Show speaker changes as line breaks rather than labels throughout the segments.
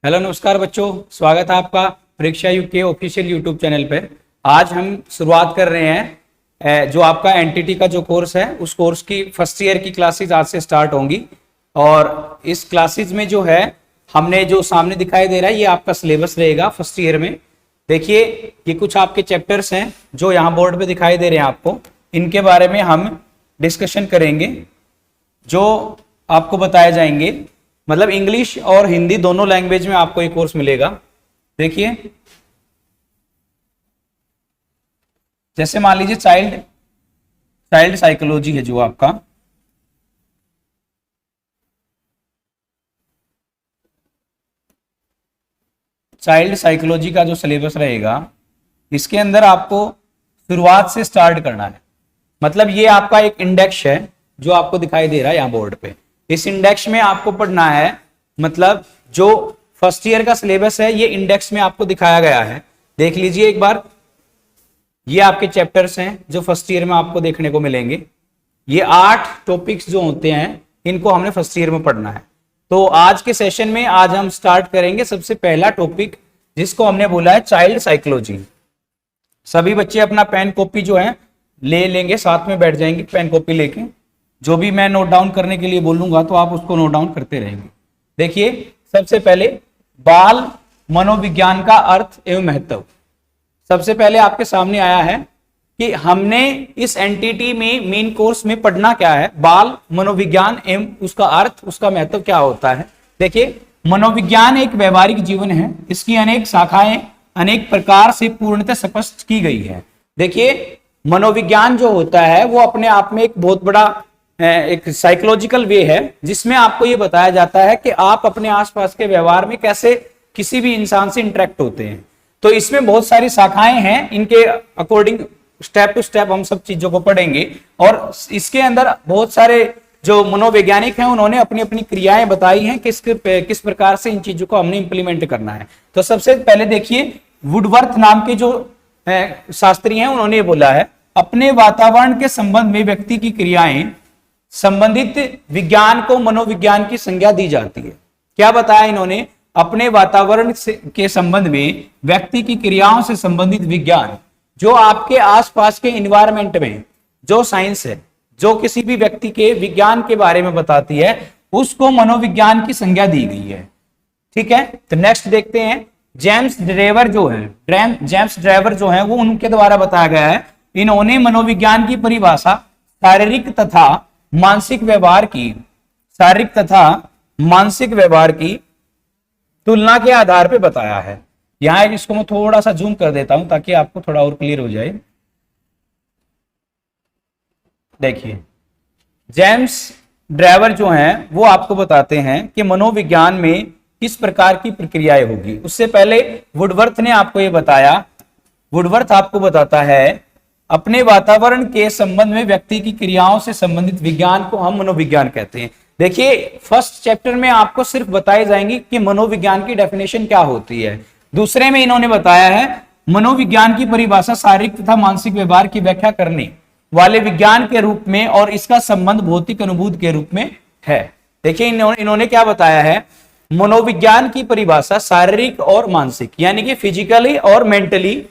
Hello नमस्कार बच्चों, स्वागत है आपका परीक्षा युग के ऑफिशियल यूट्यूब चैनल पे। आज हम शुरुआत कर रहे हैं जो आपका एनटीटी का जो कोर्स है उस कोर्स की फर्स्ट ईयर की क्लासेस आज से स्टार्ट होंगी। और इस क्लासेस में जो है हमने जो सामने दिखाई दे रहा है ये आपका सिलेबस रहेगा फर्स्ट ईयर में। देखिए ये कुछ आपके चैप्टर्स हैं जो यहाँ बोर्ड पे दिखाई दे रहे हैं आपको, इनके बारे में हम डिस्कशन करेंगे जो आपको बताए जाएंगे। मतलब इंग्लिश और हिंदी दोनों लैंग्वेज में आपको ये कोर्स मिलेगा। देखिए जैसे मान लीजिए चाइल्ड साइकोलॉजी है जो आपका चाइल्ड साइकोलॉजी का जो सिलेबस रहेगा इसके अंदर आपको शुरुआत से स्टार्ट करना है। मतलब ये आपका एक इंडेक्स है जो आपको दिखाई दे रहा है यहाँ बोर्ड पे। इस इंडेक्स में आपको पढ़ना है, मतलब जो फर्स्ट ईयर का सिलेबस है ये इंडेक्स में आपको दिखाया गया है। देख लीजिए एक बार, ये आपके चैप्टर्स हैं जो फर्स्ट ईयर में आपको देखने को मिलेंगे। ये 8 टॉपिक्स जो होते हैं इनको हमने फर्स्ट ईयर में पढ़ना है। तो आज के सेशन में आज हम स्टार्ट करेंगे सबसे पहला टॉपिक जिसको हमने बोला है चाइल्ड साइकोलॉजी। सभी बच्चे अपना पेन कॉपी जो है ले लेंगे, साथ में बैठ जाएंगे पेन कॉपी लेके। जो भी मैं नोट डाउन करने के लिए बोलूंगा तो आप उसको नोट डाउन करते रहेंगे। देखिए सबसे पहले बाल मनोविज्ञान का अर्थ एवं महत्व। सबसे पहले आपके सामने आया है कि हमने इस एनटीटी में मेन कोर्स में पढ़ना क्या है, बाल मनोविज्ञान एवं उसका अर्थ उसका महत्व क्या होता है। देखिए मनोविज्ञान एक व्यवहारिक जीवन है, इसकी अनेक शाखाएं अनेक प्रकार से पूर्णतः स्पष्ट की गई है। देखिए मनोविज्ञान जो होता है वो अपने आप में एक बहुत बड़ा एक साइकोलॉजिकल वे है जिसमें आपको ये बताया जाता है कि आप अपने आसपास के व्यवहार में कैसे किसी भी इंसान से इंटरेक्ट होते हैं। तो इसमें बहुत सारी शाखाएं हैं, इनके अकॉर्डिंग स्टेप टू स्टेप हम सब चीजों को पढ़ेंगे। और इसके अंदर बहुत सारे जो मनोवैज्ञानिक हैं उन्होंने अपनी अपनी क्रियाएं बताई हैं किस प्रकार से इन चीजों को हमने इंप्लीमेंट करना है। तो सबसे पहले देखिए वुडवर्थ नाम के जो शास्त्री हैं उन्होंने ये बोला है, अपने वातावरण के संबंध में व्यक्ति की क्रियाएं संबंधित विज्ञान को मनोविज्ञान की संज्ञा दी जाती है। क्या बताया इन्होंने, अपने वातावरण के संबंध में व्यक्ति की क्रियाओं से संबंधित विज्ञान जो आपके आसपास के एनवायरनमेंट में जो साइंस है जो किसी भी व्यक्ति के विज्ञान के बारे में बताती है उसको मनोविज्ञान की संज्ञा दी गई है। ठीक है, तो नेक्स्ट देखते हैं जेम्स ड्रेवर जो है वो उनके द्वारा बताया गया है। इन्होंने मनोविज्ञान की परिभाषा शारीरिक तथा मानसिक व्यवहार की तुलना के आधार पर बताया है। यहां इसको मैं थोड़ा सा जूम कर देता हूं ताकि आपको थोड़ा और क्लियर हो जाए। देखिए जेम्स ड्रेवर जो हैं वो आपको बताते हैं कि मनोविज्ञान में किस प्रकार की प्रक्रियाएं होगी। उससे पहले वुडवर्थ ने आपको ये बताया, वुडवर्थ आपको बताता है अपने वातावरण के संबंध में व्यक्ति की क्रियाओं से संबंधित विज्ञान को हम मनोविज्ञान कहते हैं। देखिए फर्स्ट चैप्टर में आपको सिर्फ बताई जाएंगी कि मनोविज्ञान की डेफिनेशन क्या होती है। दूसरे में इन्होंने बताया है मनोविज्ञान की परिभाषा शारीरिक तथा मानसिक व्यवहार की व्याख्या करने वाले विज्ञान के रूप में और इसका संबंध भौतिक अनुभूति के रूप में है। देखिए इन्होंने क्या बताया है, मनोविज्ञान की परिभाषा शारीरिक और मानसिक यानी कि फिजिकली और मेंटली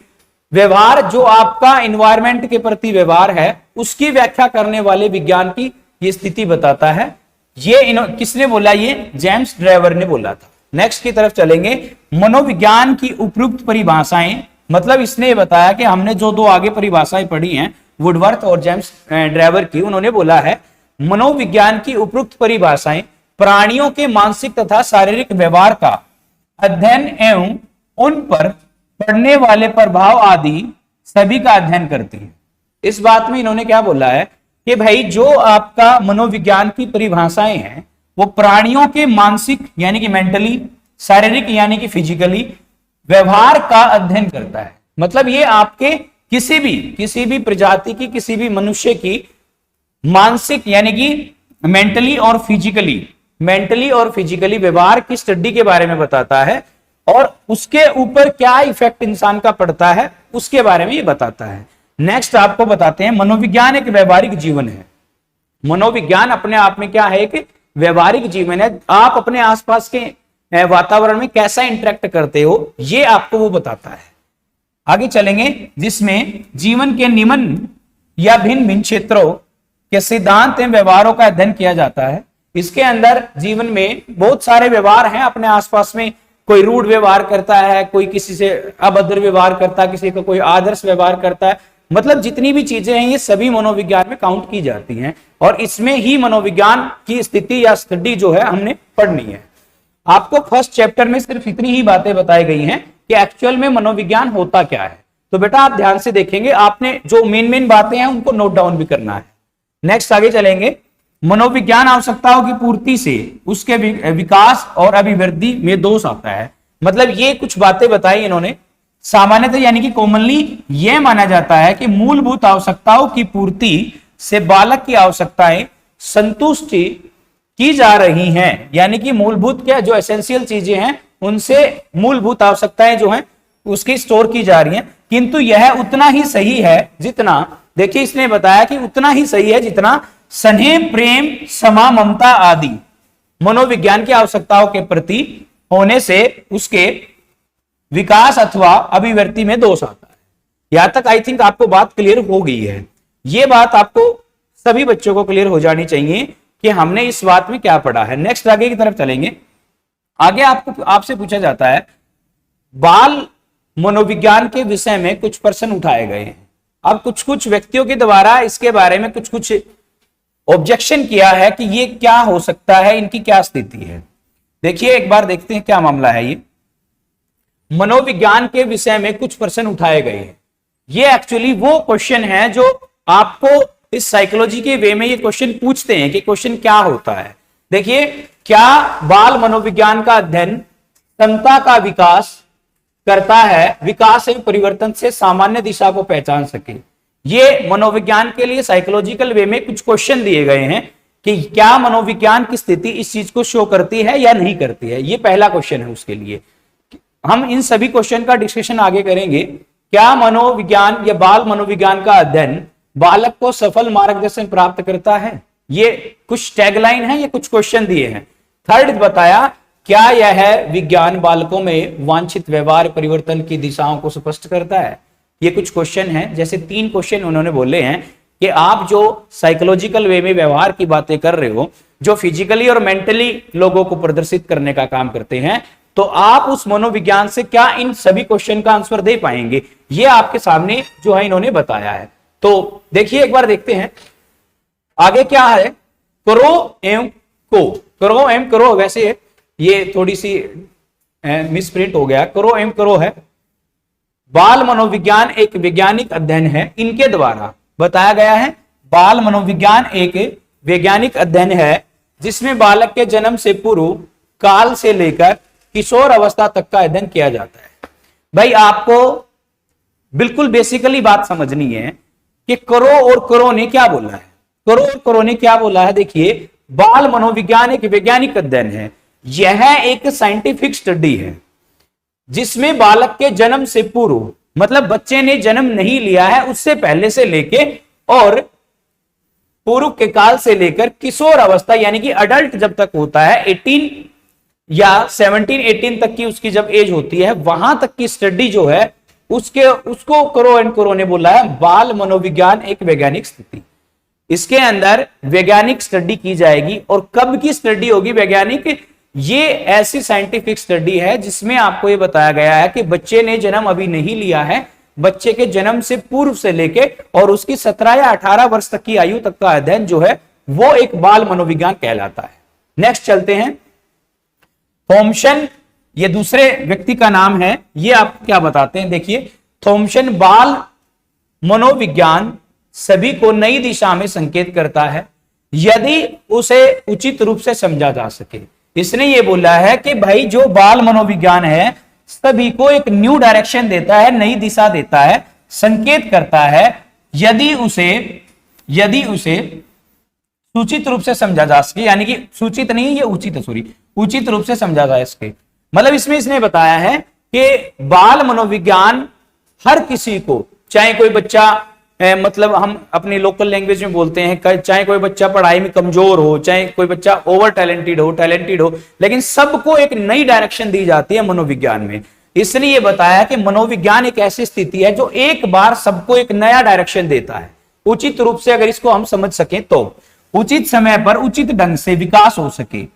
व्यवहार जो आपका एनवायरनमेंट के प्रति व्यवहार है उसकी व्याख्या करने वाले विज्ञान की ये स्थिति बताता है। ये किसने बोला, ये जेम्स ड्रेवर ने बोला था। नेक्स्ट की तरफ चलेंगे, मनोविज्ञान की उपयुक्त परिभाषाएं। मतलब इसने बताया कि हमने जो दो आगे परिभाषाएं पढ़ी हैं वुडवर्थ और जेम्स ड्रेवर की, उन्होंने बोला है मनोविज्ञान की उपयुक्त परिभाषाएं प्राणियों के मानसिक तथा शारीरिक व्यवहार का अध्ययन एवं उन पर पड़ने वाले प्रभाव आदि सभी का अध्ययन करती है। इस बात में इन्होंने क्या बोला है कि भाई जो आपका मनोविज्ञान की परिभाषाएं हैं वो प्राणियों के मानसिक यानी कि मेंटली, शारीरिक यानी कि फिजिकली व्यवहार का अध्ययन करता है। मतलब ये आपके किसी भी प्रजाति की किसी भी मनुष्य की मानसिक यानी कि मेंटली और फिजिकली व्यवहार की स्टडी के बारे में बताता है और उसके ऊपर क्या इफेक्ट इंसान का पड़ता है उसके बारे में ये बताता है। नेक्स्ट आपको बताते हैं मनोविज्ञान एक व्यवहारिक जीवन है। मनोविज्ञान अपने आप में क्या है, एक व्यवहारिक जीवन है। आप अपने आसपास के वातावरण में कैसा इंटरेक्ट करते हो, ये आपको वो बताता है। आगे चलेंगे, जिसमें जीवन के निम्न या भिन्न भिन्न क्षेत्रों के सिद्धांत एवं व्यवहारों का अध्ययन किया जाता है। इसके अंदर जीवन में बहुत सारे व्यवहार हैं अपने आसपास में, कोई रूढ़ व्यवहार करता है, कोई किसी से अभद्र व्यवहार करता है, किसी का कोई आदर्श व्यवहार करता है, मतलब जितनी भी चीजें हैं ये सभी मनोविज्ञान में काउंट की जाती हैं, और इसमें ही मनोविज्ञान की स्थिति या स्टडी जो है हमने पढ़नी है। आपको फर्स्ट चैप्टर में सिर्फ इतनी ही बातें बताई गई हैं कि एक्चुअल में मनोविज्ञान होता क्या है। तो बेटा आप ध्यान से देखेंगे, आपने जो मेन बातें हैं उनको नोट डाउन भी करना है। नेक्स्ट आगे चलेंगे, मनोविज्ञान आवश्यकताओं की पूर्ति से उसके विकास और अभिवृद्धि में दोष आता है। मतलब ये कुछ बातें बताई इन्होंने, सामान्यतः यानी कि कॉमनली यह माना जाता है कि मूलभूत आवश्यकताओं की पूर्ति से बालक की आवश्यकताएं संतुष्टि की जा रही हैं, यानी कि मूलभूत क्या जो एसेंशियल चीजें हैं उनसे मूलभूत आवश्यकताएं जो हैं उसकी स्टोर की जा रही हैं, किंतु यह उतना ही सही है जितना, देखिए इसने बताया कि उतना ही सही है जितना स्नेह, प्रेम, क्षमा, ममता आदि मनोविज्ञान की आवश्यकताओं के प्रति होने से उसके विकास अथवा अभिवृद्धि में दोष आता है। यहां तक आई थिंक आपको बात क्लियर हो गई है। ये बात आपको सभी बच्चों को क्लियर हो जानी चाहिए कि हमने इस बात में क्या पढ़ा है। नेक्स्ट आगे की तरफ चलेंगे। आगे आपसे पूछा जाता है, बाल मनोविज्ञान के विषय में कुछ प्रश्न उठाए गए हैं। अब कुछ कुछ व्यक्तियों के द्वारा इसके बारे में कुछ कुछ ऑब्जेक्शन किया है कि ये क्या हो सकता है, इनकी क्या स्थिति है। देखिए एक बार देखते हैं क्या मामला है। ये मनोविज्ञान के विषय में कुछ प्रश्न उठाए गए हैं। ये एक्चुअली वो क्वेश्चन है जो आपको इस साइकोलॉजी के वे में ये क्वेश्चन पूछते हैं कि क्वेश्चन क्या होता है। देखिए, क्या बाल मनोविज्ञान का अध्ययन क्षमता का विकास करता है, विकास एवं परिवर्तन से सामान्य दिशा को पहचान सके। ये मनोविज्ञान के लिए साइकोलॉजिकल वे में कुछ क्वेश्चन दिए गए हैं कि क्या मनोविज्ञान की स्थिति इस चीज को शो करती है या नहीं करती है। ये पहला क्वेश्चन है। उसके लिए हम इन सभी क्वेश्चन का डिस्कशन आगे करेंगे। क्या मनोविज्ञान या बाल मनोविज्ञान का अध्ययन बालक को सफल मार्गदर्शन प्राप्त करता है। ये कुछ टैगलाइन है, ये कुछ क्वेश्चन दिए हैं। थर्ड बताया, क्या यह विज्ञान बालकों में वांछित व्यवहार परिवर्तन की दिशाओं को स्पष्ट करता है। ये कुछ क्वेश्चन हैं, जैसे 3 क्वेश्चन उन्होंने बोले हैं कि आप जो साइकोलॉजिकल वे में व्यवहार की बातें कर रहे हो, जो फिजिकली और मेंटली लोगों को प्रदर्शित करने का काम करते हैं, तो आप उस मनोविज्ञान से क्या इन सभी क्वेश्चन का आंसर दे पाएंगे। ये आपके सामने जो है इन्होंने बताया है। तो देखिए एक बार देखते हैं आगे क्या है। करो एवं को, करो एवं करो, वैसे ये थोड़ी सी मिसप्रिंट हो गया, करो एवं करो है। बाल मनोविज्ञान एक वैज्ञानिक अध्ययन है, इनके द्वारा बताया गया है। बाल मनोविज्ञान एक वैज्ञानिक अध्ययन है जिसमें बालक के जन्म से पूर्व काल से लेकर किशोर अवस्था तक का अध्ययन किया जाता है। भाई आपको बिल्कुल बेसिकली बात समझनी है कि करो और करो ने क्या बोला है। करो और करो ने क्या बोला है, देखिए, बाल मनोविज्ञान एक वैज्ञानिक अध्ययन है। यह एक साइंटिफिक स्टडी है जिसमें बालक के जन्म से पूर्व, मतलब बच्चे ने जन्म नहीं लिया है उससे पहले से लेके और पूर्व के काल से लेकर किशोर अवस्था यानी कि अडल्ट जब तक होता है, 18 या 17-18 तक की उसकी जब एज होती है, वहां तक की स्टडी जो है उसको करो एंड करो ने बोला है बाल मनोविज्ञान एक वैज्ञानिक स्थिति। इसके अंदर वैज्ञानिक स्टडी की जाएगी। और कब की स्टडी होगी वैज्ञानिक, ये ऐसी साइंटिफिक स्टडी है जिसमें आपको ये बताया गया है कि बच्चे ने जन्म अभी नहीं लिया है, बच्चे के जन्म से पूर्व से लेके और उसकी 17 या 18 वर्ष तक की आयु तक का अध्ययन जो है वो एक बाल मनोविज्ञान कहलाता है। नेक्स्ट चलते हैं। थॉमसन, ये दूसरे व्यक्ति का नाम है, ये आप क्या बताते हैं। देखिए, थॉमसन बाल मनोविज्ञान सभी को नई दिशा में संकेत करता है यदि उसे उचित रूप से समझा जा सके। इसने ये बोला है कि भाई जो बाल मनोविज्ञान है सभी को एक न्यू डायरेक्शन देता है, नई दिशा देता है, संकेत करता है यदि उसे सूचित रूप से समझा जा सके। यानी कि सूचित नहीं, ये उचित है, सॉरी, उचित रूप से समझा जा सके। मतलब इसमें इसने बताया है कि बाल मनोविज्ञान हर किसी को, चाहे कोई बच्चा मतलब हम अपनी लोकल लैंग्वेज में बोलते हैं, चाहे कोई बच्चा पढ़ाई में कमजोर हो, चाहे कोई बच्चा ओवर टैलेंटेड हो, लेकिन सबको एक नई डायरेक्शन दी जाती है मनोविज्ञान में। इसलिए बताया कि मनोविज्ञान एक ऐसी स्थिति है जो एक बार सबको एक नया डायरेक्शन देता है। उचित रूप से अगर इसको हम समझ सकें तो उचित समय पर उचित ढंग से विकास हो सके,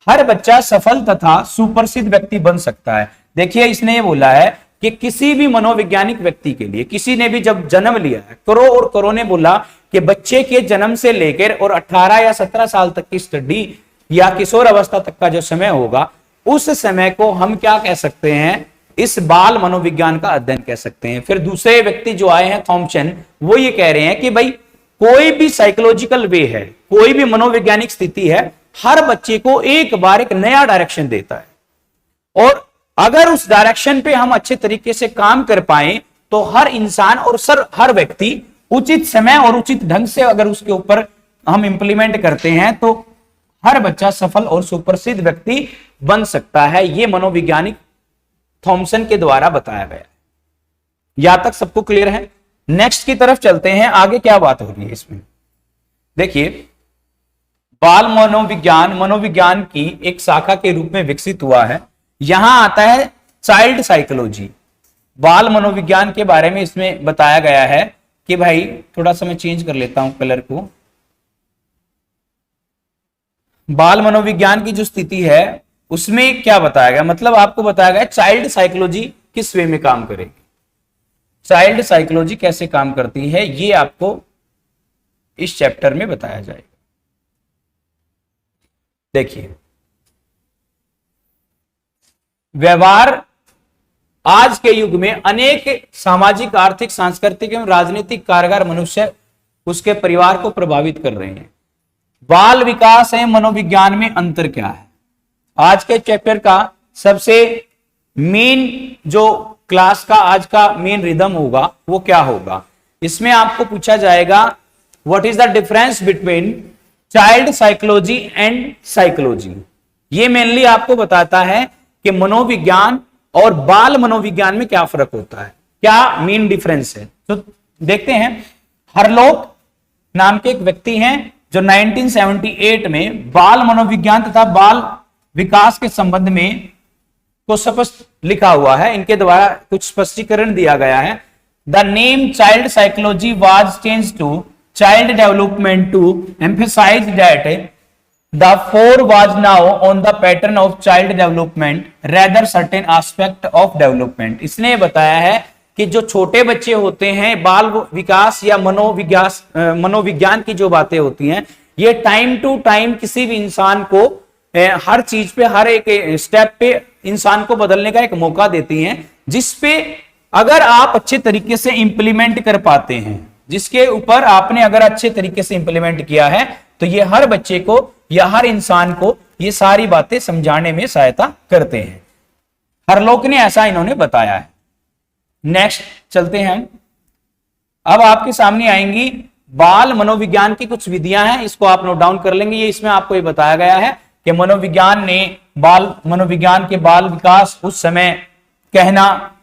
हर बच्चा सफल तथा सुप्रसिद्ध व्यक्ति बन सकता है। देखिए इसने ये बोला है कि किसी भी मनोवैज्ञानिक व्यक्ति के लिए, किसी ने भी जब जन्म लिया है, करो ने बोला कि बच्चे के जन्म से लेकर और 18 या 17 साल तक की स्टडी या किशोर अवस्था तक का जो समय होगा, उस समय को हम क्या कह सकते हैं, इस बाल मनोविज्ञान का अध्ययन कह सकते हैं। फिर दूसरे व्यक्ति जो आए हैं थॉम्सन, वो ये कह रहे हैं कि भाई कोई भी साइकोलॉजिकल वे है, कोई भी मनोवैज्ञानिक स्थिति है, हर बच्चे को एक बार एक नया डायरेक्शन देता है, और अगर उस डायरेक्शन पे हम अच्छे तरीके से काम कर पाए तो हर इंसान और हर व्यक्ति उचित समय और उचित ढंग से अगर उसके ऊपर हम इंप्लीमेंट करते हैं तो हर बच्चा सफल और सुप्रसिद्ध व्यक्ति बन सकता है। यह मनोवैज्ञानिक थॉम्सन के द्वारा बताया गया है। यहां तक सबको क्लियर है? नेक्स्ट की तरफ चलते हैं, आगे क्या बात हो रही है इसमें। देखिए बाल मनोविज्ञान की एक शाखा के रूप में विकसित हुआ है। यहां आता है चाइल्ड साइकोलॉजी। बाल मनोविज्ञान के बारे में इसमें बताया गया है कि भाई, थोड़ा सा मैं चेंज कर लेता हूं कलर को। बाल मनोविज्ञान की जो स्थिति है उसमें क्या बताया गया, मतलब आपको बताया गया चाइल्ड साइकोलॉजी किस वे में काम करेगी, चाइल्ड साइकोलॉजी कैसे काम करती है, ये आपको इस चैप्टर में बताया जाएगा। देखिए व्यवहार आज के युग में अनेक सामाजिक, आर्थिक, सांस्कृतिक एवं राजनीतिक कारगर मनुष्य उसके परिवार को प्रभावित कर रहे हैं। बाल विकास एवं मनोविज्ञान में अंतर क्या है? आज के चैप्टर का सबसे मेन जो क्लास का आज का मेन रिदम होगा वो क्या होगा, इसमें आपको पूछा जाएगा what is the difference between child psychology and psychology. ये मेनली आपको बताता है कि मनोविज्ञान और बाल मनोविज्ञान में क्या फर्क होता है, क्या मेन डिफरेंस है। तो देखते हैं, हरलोक नाम के एक व्यक्ति हैं जो 1978 में बाल मनोविज्ञान तथा बाल विकास के संबंध में को स्पष्ट लिखा हुआ है। इनके द्वारा कुछ स्पष्टीकरण दिया गया है। The name child psychology was change to child development to emphasise that the four was now on the pattern of child development rather certain aspect of development। इसने बताया है कि जो छोटे बच्चे होते हैं, बाल विकास या मनोविज्ञान की जो बातें होती हैं, ये टाइम टू टाइम किसी भी इंसान को हर चीज पे, हर एक स्टेप पे इंसान को बदलने का एक मौका देती हैं, जिसपे अगर आप अच्छे तरीके से इंप्लीमेंट कर पाते हैं, जिसके ऊपर आपने अगर अच्छे तरीके से इंप्लीमेंट किया है, तो ये हर बच्चे को या हर इंसान को ये सारी बातें समझाने में सहायता करते हैं। हरलोक ने ऐसा इन्होंने बताया है। नेक्स्ट चलते हैं, अब आपके सामने आएंगी बाल मनोविज्ञान की कुछ विधियां हैं, इसको आप नोट डाउन कर लेंगे। ये इसमें आपको ये बताया गया है कि मनोविज्ञान के बाल विकास उस समय कहना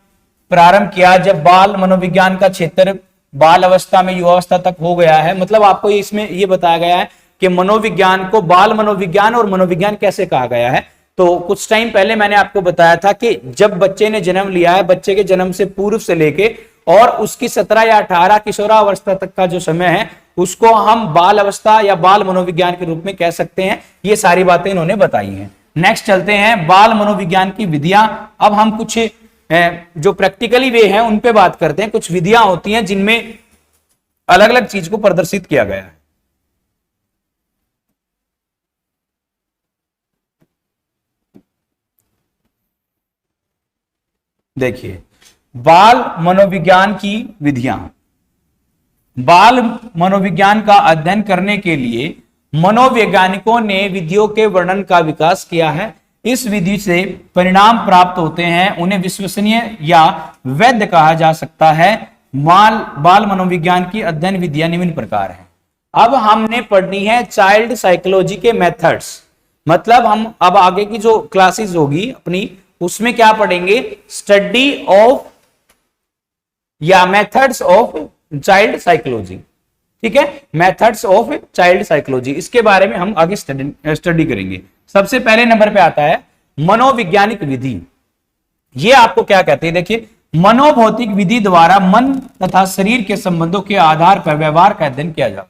प्रारंभ किया जब बाल मनोविज्ञान का क्षेत्र बाल अवस्था में युवावस्था तक हो गया है। मतलब आपको इसमें ये बताया गया है कि मनोविज्ञान को बाल मनोविज्ञान और मनोविज्ञान कैसे कहा गया है। तो कुछ टाइम पहले मैंने आपको बताया था कि जब बच्चे ने जन्म लिया है, बच्चे के जन्म से पूर्व से लेके और उसकी 17 या 18 किशोरावस्था तक का जो समय है, उसको हम बाल अवस्था या बाल मनोविज्ञान के रूप में कह सकते हैं। ये सारी बातें इन्होंने बताई हैं। नेक्स्ट चलते हैं, बाल मनोविज्ञान की विधियां। अब हम कुछ जो प्रैक्टिकली वे हैं उन पे बात करते हैं। कुछ विधियां होती हैं जिनमें अलग अलग चीज को प्रदर्शित किया गया है। देखिए बाल मनोविज्ञान की विधियां। बाल मनोविज्ञान का अध्ययन करने के लिए मनोवैज्ञानिकों ने विधियों के वर्णन का विकास किया है। इस विधि से परिणाम प्राप्त होते हैं, उन्हें विश्वसनीय या वैध कहा जा सकता है। बाल मनोविज्ञान की अध्ययन विधियां निम्न प्रकार है। अब हमने पढ़नी है चाइल्ड साइकोलॉजी के मेथड्स। मतलब हम अब आगे की जो क्लासेस होगी अपनी, उसमें क्या पढ़ेंगे, स्टडी ऑफ या मेथड्स ऑफ चाइल्ड साइकोलॉजी, ठीक है, मेथड्स ऑफ चाइल्ड साइकोलॉजी, इसके बारे में हम आगे स्टडी करेंगे। सबसे पहले नंबर पे आता है मनोवैज्ञानिक विधि। ये आपको क्या कहते हैं, देखिए, मनोभौतिक विधि द्वारा मन तथा शरीर के संबंधों के आधार पर व्यवहार का अध्ययन किया जाता है।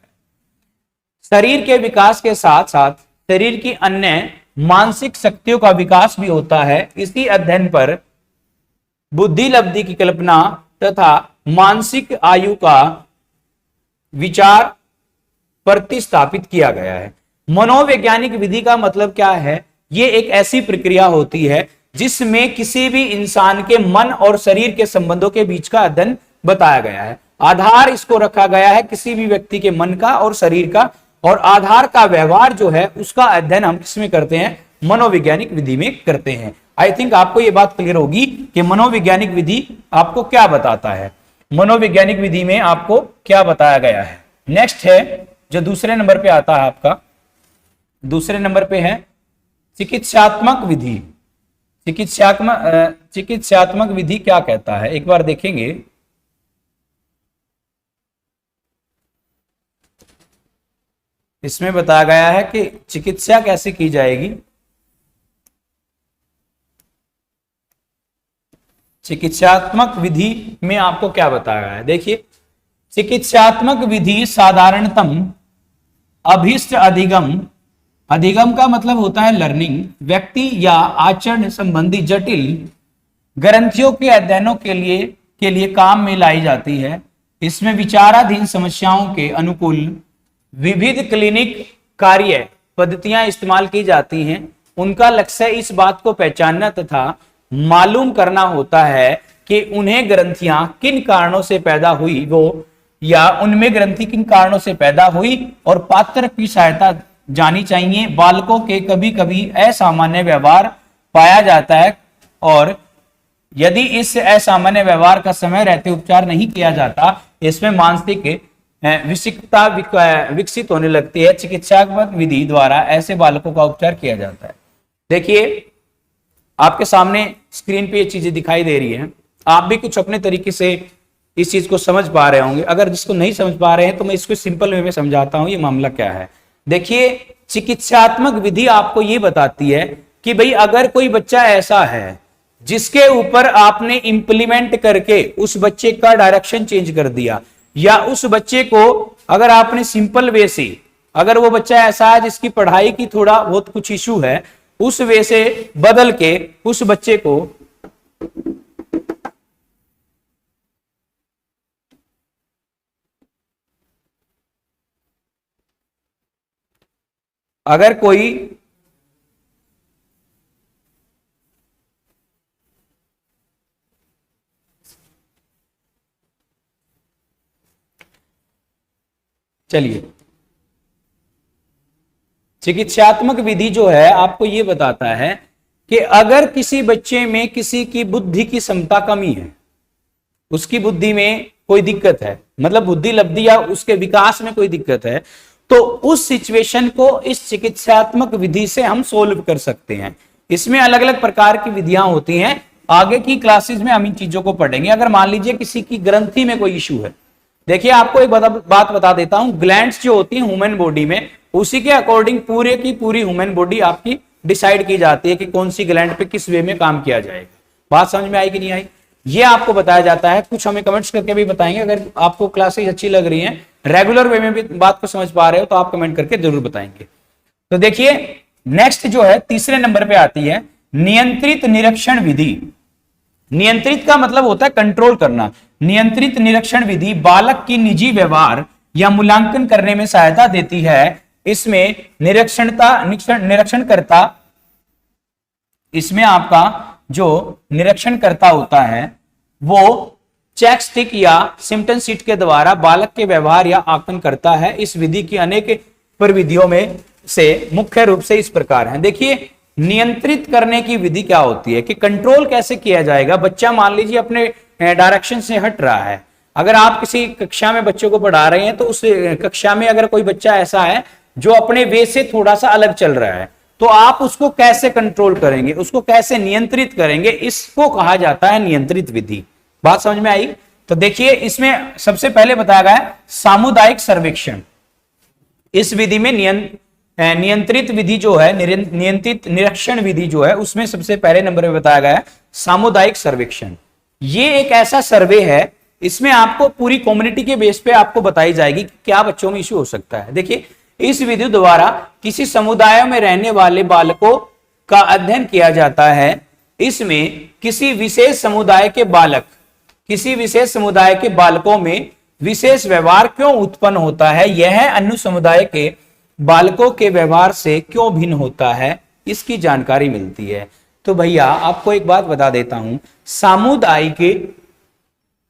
शरीर के विकास के साथ साथ शरीर की अन्य मानसिक शक्तियों का विकास भी होता है। इसी अध्ययन पर बुद्धि लब्धि की कल्पना तथा मानसिक आयु का विचार प्रतिस्थापित किया गया है। मनोवैज्ञानिक विधि का मतलब क्या है? ये एक ऐसी प्रक्रिया होती है जिसमें किसी भी इंसान के मन और शरीर के संबंधों के बीच का अध्ययन बताया गया है। आधार इसको रखा गया है किसी भी व्यक्ति के मन का और शरीर का, और आधार का व्यवहार जो है उसका अध्ययन हम किसमें करते हैं? मनोवैज्ञानिक विधि में करते हैं। आई थिंक आपको यह बात क्लियर होगी कि मनोवैज्ञानिक विधि आपको क्या बताता है, मनोवैज्ञानिक विधि में आपको क्या बताया गया है। नेक्स्ट है जो दूसरे नंबर पे आता है, आपका दूसरे नंबर पे है चिकित्सात्मक विधि। चिकित्सात्मक विधि क्या कहता है, एक बार देखेंगे। इसमें बताया गया है कि चिकित्सा कैसे की जाएगी। चिकित्सात्मक विधि में आपको क्या बताया गया है, देखिए, चिकित्सात्मक विधि साधारणतम अभीष्ट अधिगम, अधिगम का मतलब होता है लर्निंग, व्यक्ति या आचरण संबंधी जटिल ग्रंथियों के अध्ययनों के लिए काम में लाई जाती है। इसमें विचाराधीन समस्याओं के अनुकूल विविध क्लिनिक कार्य पद्धतियां इस्तेमाल की जाती हैं। उनका लक्ष्य इस बात को पहचानना तथा मालूम करना होता है कि उन्हें ग्रंथियां किन कारणों से पैदा हुई वो, या उनमें ग्रंथि किन कारणों से पैदा हुई, और पात्र की सहायता जानी चाहिए। बालकों के कभी कभी असामान्य व्यवहार पाया जाता है, और यदि इस असामान्य व्यवहार का समय रहते उपचार नहीं किया जाता, इसमें मानसिक विशिष्टता विकसित होने लगती है। चिकित्सात्मक विधि द्वारा ऐसे बालकों का उपचार किया जाता है। देखिए, आपके सामने स्क्रीन पे ये चीजें दिखाई दे रही हैं, आप भी कुछ अपने तरीके से इस चीज को समझ पा रहे होंगे। अगर जिसको नहीं समझ पा रहे हैं तो मैं इसको सिंपल वे में समझाता हूं, ये मामला क्या है। देखिए, चिकित्सात्मक विधि आपको ये बताती है कि भाई अगर कोई बच्चा ऐसा है जिसके ऊपर आपने इंप्लीमेंट करके उस बच्चे का डायरेक्शन चेंज कर दिया, या उस बच्चे को अगर आपने सिंपल वे से, अगर वो बच्चा ऐसा है जिसकी पढ़ाई की थोड़ा बहुत कुछ इशू है, उस वे से बदल के उस बच्चे को अगर कोई चलिए, चिकित्सात्मक विधि जो है आपको यह बताता है कि अगर किसी बच्चे में किसी की बुद्धि की क्षमता कमी है, उसकी बुद्धि में कोई दिक्कत है, मतलब बुद्धि लब्धि या उसके विकास में कोई दिक्कत है, तो उस सिचुएशन को इस चिकित्सात्मक विधि से हम सोल्व कर सकते हैं। इसमें अलग अलग प्रकार की विधियां होती हैं, आगे की क्लासेस में हम इन चीजों को पढ़ेंगे। अगर मान लीजिए किसी की ग्रंथि में कोई इशू है, देखिए आपको एक बात बता देता हूं, ग्लैंड्स जो होती हैं ह्यूमन बॉडी में, उसी के अकॉर्डिंग पूरे की पूरी ह्यूमन बॉडी आपकी डिसाइड की जाती है कि कौन सी ग्लैंड पे किस वे में काम किया जाएगा। बात समझ में आई कि नहीं आई, ये आपको बताया जाता है। कुछ हमें कमेंट्स करके भी बताएंगे, अगर आपको क्लासेस अच्छी लग रही हैं, रेगुलर वे में भी बात को समझ पा रहे हो तो आप कमेंट करके जरूर बताएंगे। तो देखिए, नेक्स्ट जो है तीसरे नंबर पे आती है नियंत्रित निरीक्षण विधि। नियंत्रित का मतलब होता है कंट्रोल करना। नियंत्रित निरीक्षण विधि बालक की निजी व्यवहार या मूल्यांकन करने में सहायता देती है। इसमें निरीक्षणकर्ता, इसमें आपका जो निरीक्षणकर्ता होता है वो चेक स्टिक या सिम्पटन शीट के द्वारा बालक के व्यवहार या आकलन करता है। इस विधि की अनेक प्रविधियों में से मुख्य रूप से इस प्रकार हैं। देखिए, नियंत्रित करने की विधि क्या होती है कि कंट्रोल कैसे किया जाएगा। बच्चा मान लीजिए अपने डायरेक्शन से हट रहा है, अगर आप किसी कक्षा में बच्चों को पढ़ा रहे हैं तो उस कक्षा में अगर कोई बच्चा ऐसा है जो अपने वे से थोड़ा सा अलग चल रहा है, तो आप उसको कैसे कंट्रोल करेंगे, उसको कैसे नियंत्रित करेंगे, इसको कहा जाता है नियंत्रित विधि। बात समझ में आई। तो देखिए इसमें सबसे पहले बताया गया है सामुदायिक सर्वेक्षण। इस विधि में नियंत्रित विधि जो है, नियंत्रित निरीक्षण विधि जो है, उसमें सबसे पहले नंबर पे बताया गया है सामुदायिक सर्वेक्षण। ये एक ऐसा सर्वे है, इसमें आपको पूरी कम्युनिटी के बेस पे आपको बताई जाएगी कि क्या बच्चों में इश्यू हो सकता है। देखिए इस विधि द्वारा किसी समुदाय में रहने वाले बालकों का अध्ययन किया जाता है। इसमें किसी विशेष समुदाय के बालकों में विशेष व्यवहार क्यों उत्पन्न होता है, यह अन्य समुदाय के बालकों के व्यवहार से क्यों भिन्न होता है, इसकी जानकारी मिलती है। तो भैया आपको एक बात बता देता हूं, सामुदायिक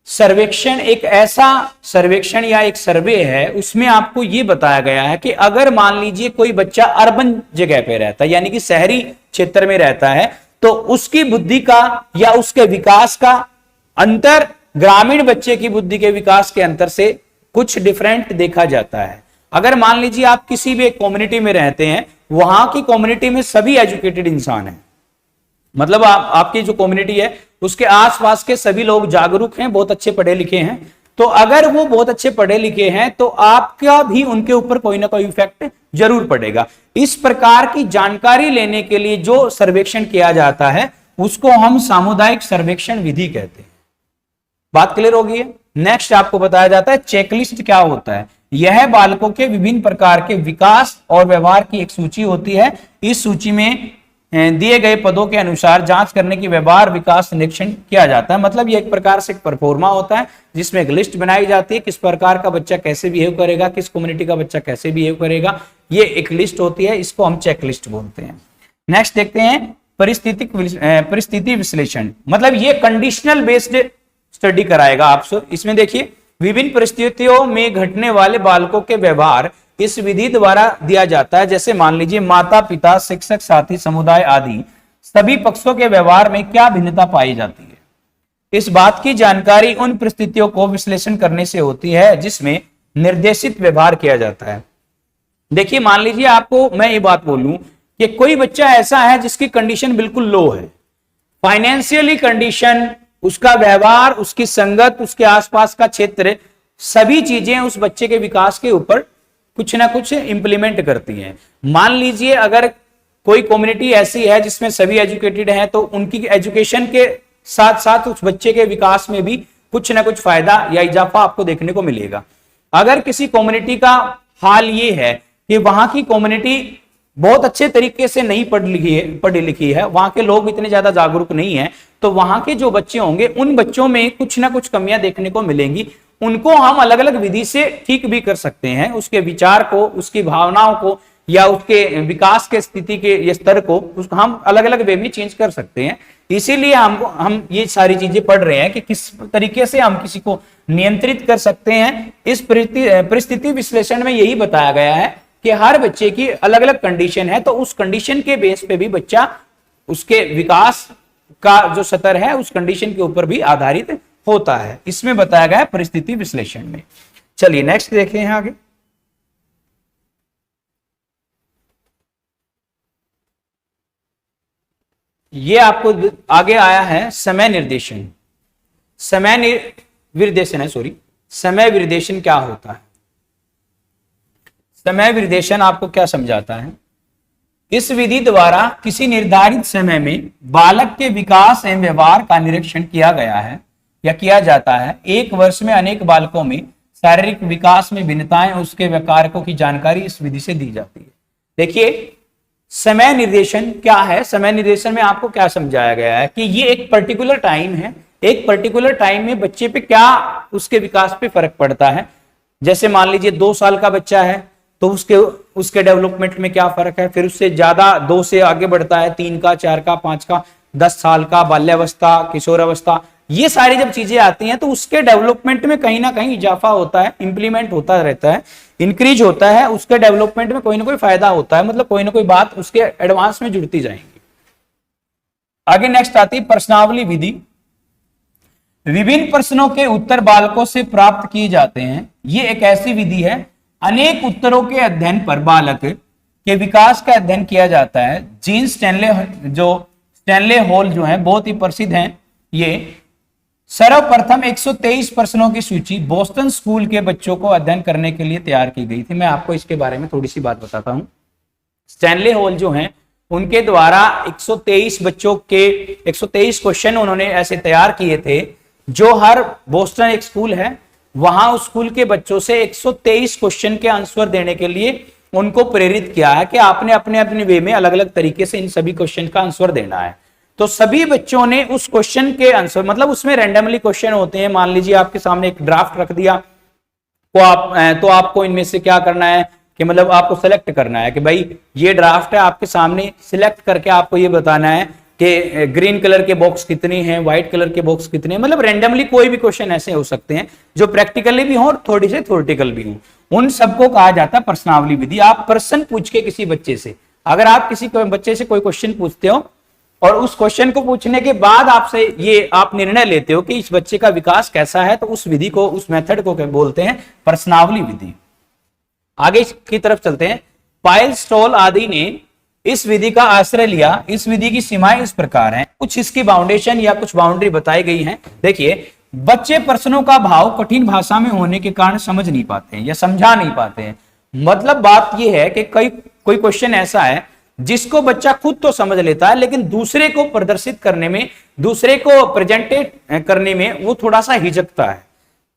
सर्वेक्षण एक ऐसा सर्वेक्षण या एक सर्वे है, उसमें आपको यह बताया गया है कि अगर मान लीजिए कोई बच्चा अर्बन जगह पे रहता है, यानी कि शहरी क्षेत्र में रहता है, तो उसकी बुद्धि का या उसके विकास का अंतर ग्रामीण बच्चे की बुद्धि के विकास के अंतर से कुछ डिफरेंट देखा जाता है। अगर मान लीजिए आप किसी भी एक कम्युनिटी में रहते हैं, वहां की कम्युनिटी में सभी एजुकेटेड इंसान हैं, मतलब आपकी जो कम्युनिटी है उसके आसपास के सभी लोग जागरूक हैं, बहुत अच्छे पढ़े लिखे हैं, तो अगर वो बहुत अच्छे पढ़े लिखे हैं तो आपका भी उनके ऊपर कोई ना कोई इफेक्ट जरूर पड़ेगा। इस प्रकार की जानकारी लेने के लिए जो सर्वेक्षण किया जाता है उसको हम सामुदायिक सर्वेक्षण विधि कहते हैं। बात क्लियर होगी है। नेक्स्ट आपको बताया जाता है चेकलिस्ट क्या होता है। यह बालकों के विभिन्न प्रकार के विकास और व्यवहार की एक सूची होती है। इस सूची में दिए गए पदों के अनुसार जांच करने की व्यवहार विकास निरीक्षण किया जाता है। मतलब ये एक प्रकार से एक परफॉर्मा होता है जिसमें एक लिस्ट बनाई जाती है, किस प्रकार का बच्चा कैसे बिहेव करेगा, किस कम्युनिटी का बच्चा कैसे बिहेव करेगा, ये एक लिस्ट होती है, इसको हम चेक लिस्ट बोलते हैं। नेक्स्ट देखते हैं परिस्थिति विश्लेषण। मतलब ये कंडीशनल बेस्ड स्टडी कराएगा आपसे। इसमें देखिए विभिन्न परिस्थितियों में घटने वाले बालकों के व्यवहार इस विधि द्वारा दिया जाता है। जैसे मान लीजिए माता पिता, शिक्षक, साथी, समुदाय आदि सभी पक्षों के व्यवहार में क्या भिन्नता पाई जाती है। इस बात की जानकारी उन परिस्थितियों को विश्लेषण करने से होती है जिसमें निर्देशित व्यवहार किया जाता है। देखिए मान लीजिए आपको मैं ये बात बोलूं कि कोई बच्चा ऐसा है जिसकी कंडीशन बिल्कुल लो है, फाइनेंशियली कंडीशन, उसका व्यवहार, उसकी संगत, उसके आसपास का क्षेत्र, सभी चीजें उस बच्चे के विकास के ऊपर कुछ ना कुछ इंप्लीमेंट करती हैं। मान लीजिए अगर कोई कम्युनिटी ऐसी है जिसमें सभी एजुकेटेड हैं, तो उनकी एजुकेशन के साथ साथ उस बच्चे के विकास में भी कुछ ना कुछ फायदा या इजाफा आपको देखने को मिलेगा। अगर किसी कम्युनिटी का हाल ये है कि वहां की कम्युनिटी बहुत अच्छे तरीके से नहीं पढ़ी लिखी है, वहां के लोग इतने ज्यादा जागरूक नहीं है, तो वहां के जो बच्चे होंगे उन बच्चों में कुछ ना कुछ कमियां देखने को मिलेंगी। उनको हम अलग अलग विधि से ठीक भी कर सकते हैं, उसके विचार को, उसकी भावनाओं को या उसके विकास के स्थिति के स्तर को उसको हम अलग अलग वे में चेंज कर सकते हैं। इसीलिए हम ये सारी चीजें पढ़ रहे हैं कि किस तरीके से हम किसी को नियंत्रित कर सकते हैं। इस परिस्थिति विश्लेषण में यही बताया गया है कि हर बच्चे की अलग अलग कंडीशन है, तो उस कंडीशन के बेस पे भी बच्चा उसके विकास का जो स्तर है उस कंडीशन के ऊपर भी आधारित होता है। इसमें बताया गया है परिस्थिति विश्लेषण में। चलिए नेक्स्ट देखते हैं आगे। ये आपको आगे आया है समय निर्देशन। समय निर्देशन क्या होता है। समय निर्देशन आपको क्या समझाता है। इस विधि द्वारा किसी निर्धारित समय में बालक के विकास एवं व्यवहार का निरीक्षण किया गया है या किया जाता है। एक वर्ष में अनेक बालकों में शारीरिक विकास में भिन्नताएं, उसके कारकों की जानकारी इस विधि से दी जाती है। देखिए समय निर्देशन क्या है। समय निर्देशन में आपको क्या समझाया गया है कि ये एक पर्टिकुलर टाइम है, एक पर्टिकुलर टाइम में बच्चे पे क्या उसके विकास पे फर्क पड़ता है। जैसे मान लीजिए 2 साल का बच्चा है तो उसके डेवलपमेंट में क्या फर्क है, फिर उससे ज्यादा 2 से आगे बढ़ता है, 3 का, 4 का, 5 का, 10 साल का, बाल्यावस्था, किशोरावस्था, ये सारी जब चीजें आती हैं तो उसके डेवलपमेंट में कहीं ना कहीं इजाफा होता है, इंप्लीमेंट होता रहता है, इंक्रीज होता है, उसके डेवलपमेंट में कोई ना कोई फायदा होता है, मतलब कोई ना कोई बात उसके एडवांस में जुड़ती जाएंगी। आगे नेक्स्ट आती है प्रश्नावली विधि। विभिन्न प्रश्नों के उत्तर बालकों से प्राप्त किए जाते हैं। ये एक ऐसी विधि है, अनेक उत्तरों के अध्ययन पर बालक के विकास का अध्ययन किया जाता है। जीन स्टैनले हॉल जो है बहुत ही प्रसिद्ध हैं, ये सर्वप्रथम 123 प्रश्नों की सूची बोस्टन स्कूल के बच्चों को अध्ययन करने के लिए तैयार की गई थी। मैं आपको इसके बारे में थोड़ी सी बात बताता हूं। स्टैनले हॉल जो हैं उनके द्वारा 123 बच्चों के 123 क्वेश्चन उन्होंने ऐसे तैयार किए थे, जो हर बोस्टन एक स्कूल है वहां उस स्कूल के बच्चों से 123 क्वेश्चन के आंसर देने के लिए उनको प्रेरित किया है कि आपने अपने अपने वे में अलग अलग तरीके से इन सभी क्वेश्चन का आंसर देना है। तो सभी बच्चों ने उस क्वेश्चन के आंसर, मतलब उसमें रैंडमली क्वेश्चन होते हैं, मान लीजिए आपके सामने एक ड्राफ्ट रख दिया तो आपको इनमें से क्या करना है कि मतलब आपको सिलेक्ट करना है कि भाई ये ड्राफ्ट है आपके सामने, सिलेक्ट करके आपको ये बताना है कि ग्रीन कलर के बॉक्स कितने हैं, व्हाइट कलर के बॉक्स कितने हैं। मतलब रैंडमली कोई भी क्वेश्चन ऐसे हो सकते हैं जो प्रैक्टिकली भी हो और थोड़ी से थ्योरेटिकल भी हो। उन सबको कहा जाता है प्रश्नावली विधि। आप प्रश्न पूछ के किसी बच्चे से, अगर आप किसी बच्चे से कोई क्वेश्चन पूछते हो और उस क्वेश्चन को पूछने के बाद आपसे ये आप निर्णय लेते हो कि इस बच्चे का विकास कैसा है, तो उस विधि को, उस मेथड को क्या बोलते हैं, प्रश्नावली विधि। आगे की तरफ चलते हैं। पायल, स्टॉल आदि ने इस विधि का आश्रय लिया। इस विधि की सीमाएं इस प्रकार हैं, कुछ इसकी बाउंडेशन या कुछ बाउंड्री बताई गई हैं। देखिए, बच्चे प्रश्नों का भाव कठिन भाषा में होने के कारण समझ नहीं पाते हैं या समझा नहीं पाते हैं। मतलब बात यह है कि कोई क्वेश्चन ऐसा है जिसको बच्चा खुद तो समझ लेता है, लेकिन दूसरे को प्रदर्शित करने में, दूसरे को प्रेजेंटेट करने में वो थोड़ा सा हिचकता है।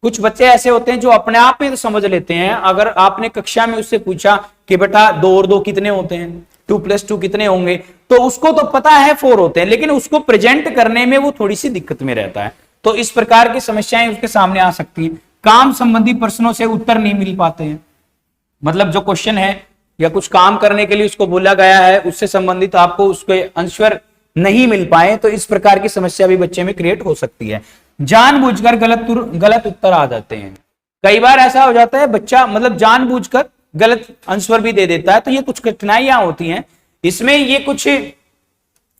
कुछ बच्चे ऐसे होते हैं जो अपने आप में तो समझ लेते हैं। अगर आपने कक्षा में उससे पूछा कि बेटा 2 और 2 कितने होते हैं, 2+2 कितने होंगे, तो उसको तो पता है 4 होते हैं, लेकिन उसको प्रेजेंट करने में वो थोड़ी सी दिक्कत में रहता है। तो इस प्रकार की समस्याएं उसके सामने आ सकती हैं। काम संबंधी प्रश्नों से उत्तर नहीं मिल पाते हैं, मतलब जो क्वेश्चन है या कुछ काम करने के लिए उसको बोला गया है, उससे संबंधित आपको उसके आंसर नहीं मिल पाए, तो इस प्रकार की समस्या भी बच्चे में क्रिएट हो सकती है। जानबूझकर गलत उत्तर आ जाते हैं। कई बार ऐसा हो जाता है बच्चा मतलब जानबूझकर गलत आंसर भी दे देता है, तो ये कुछ कठिनाइयां होती हैं। इसमें ये कुछ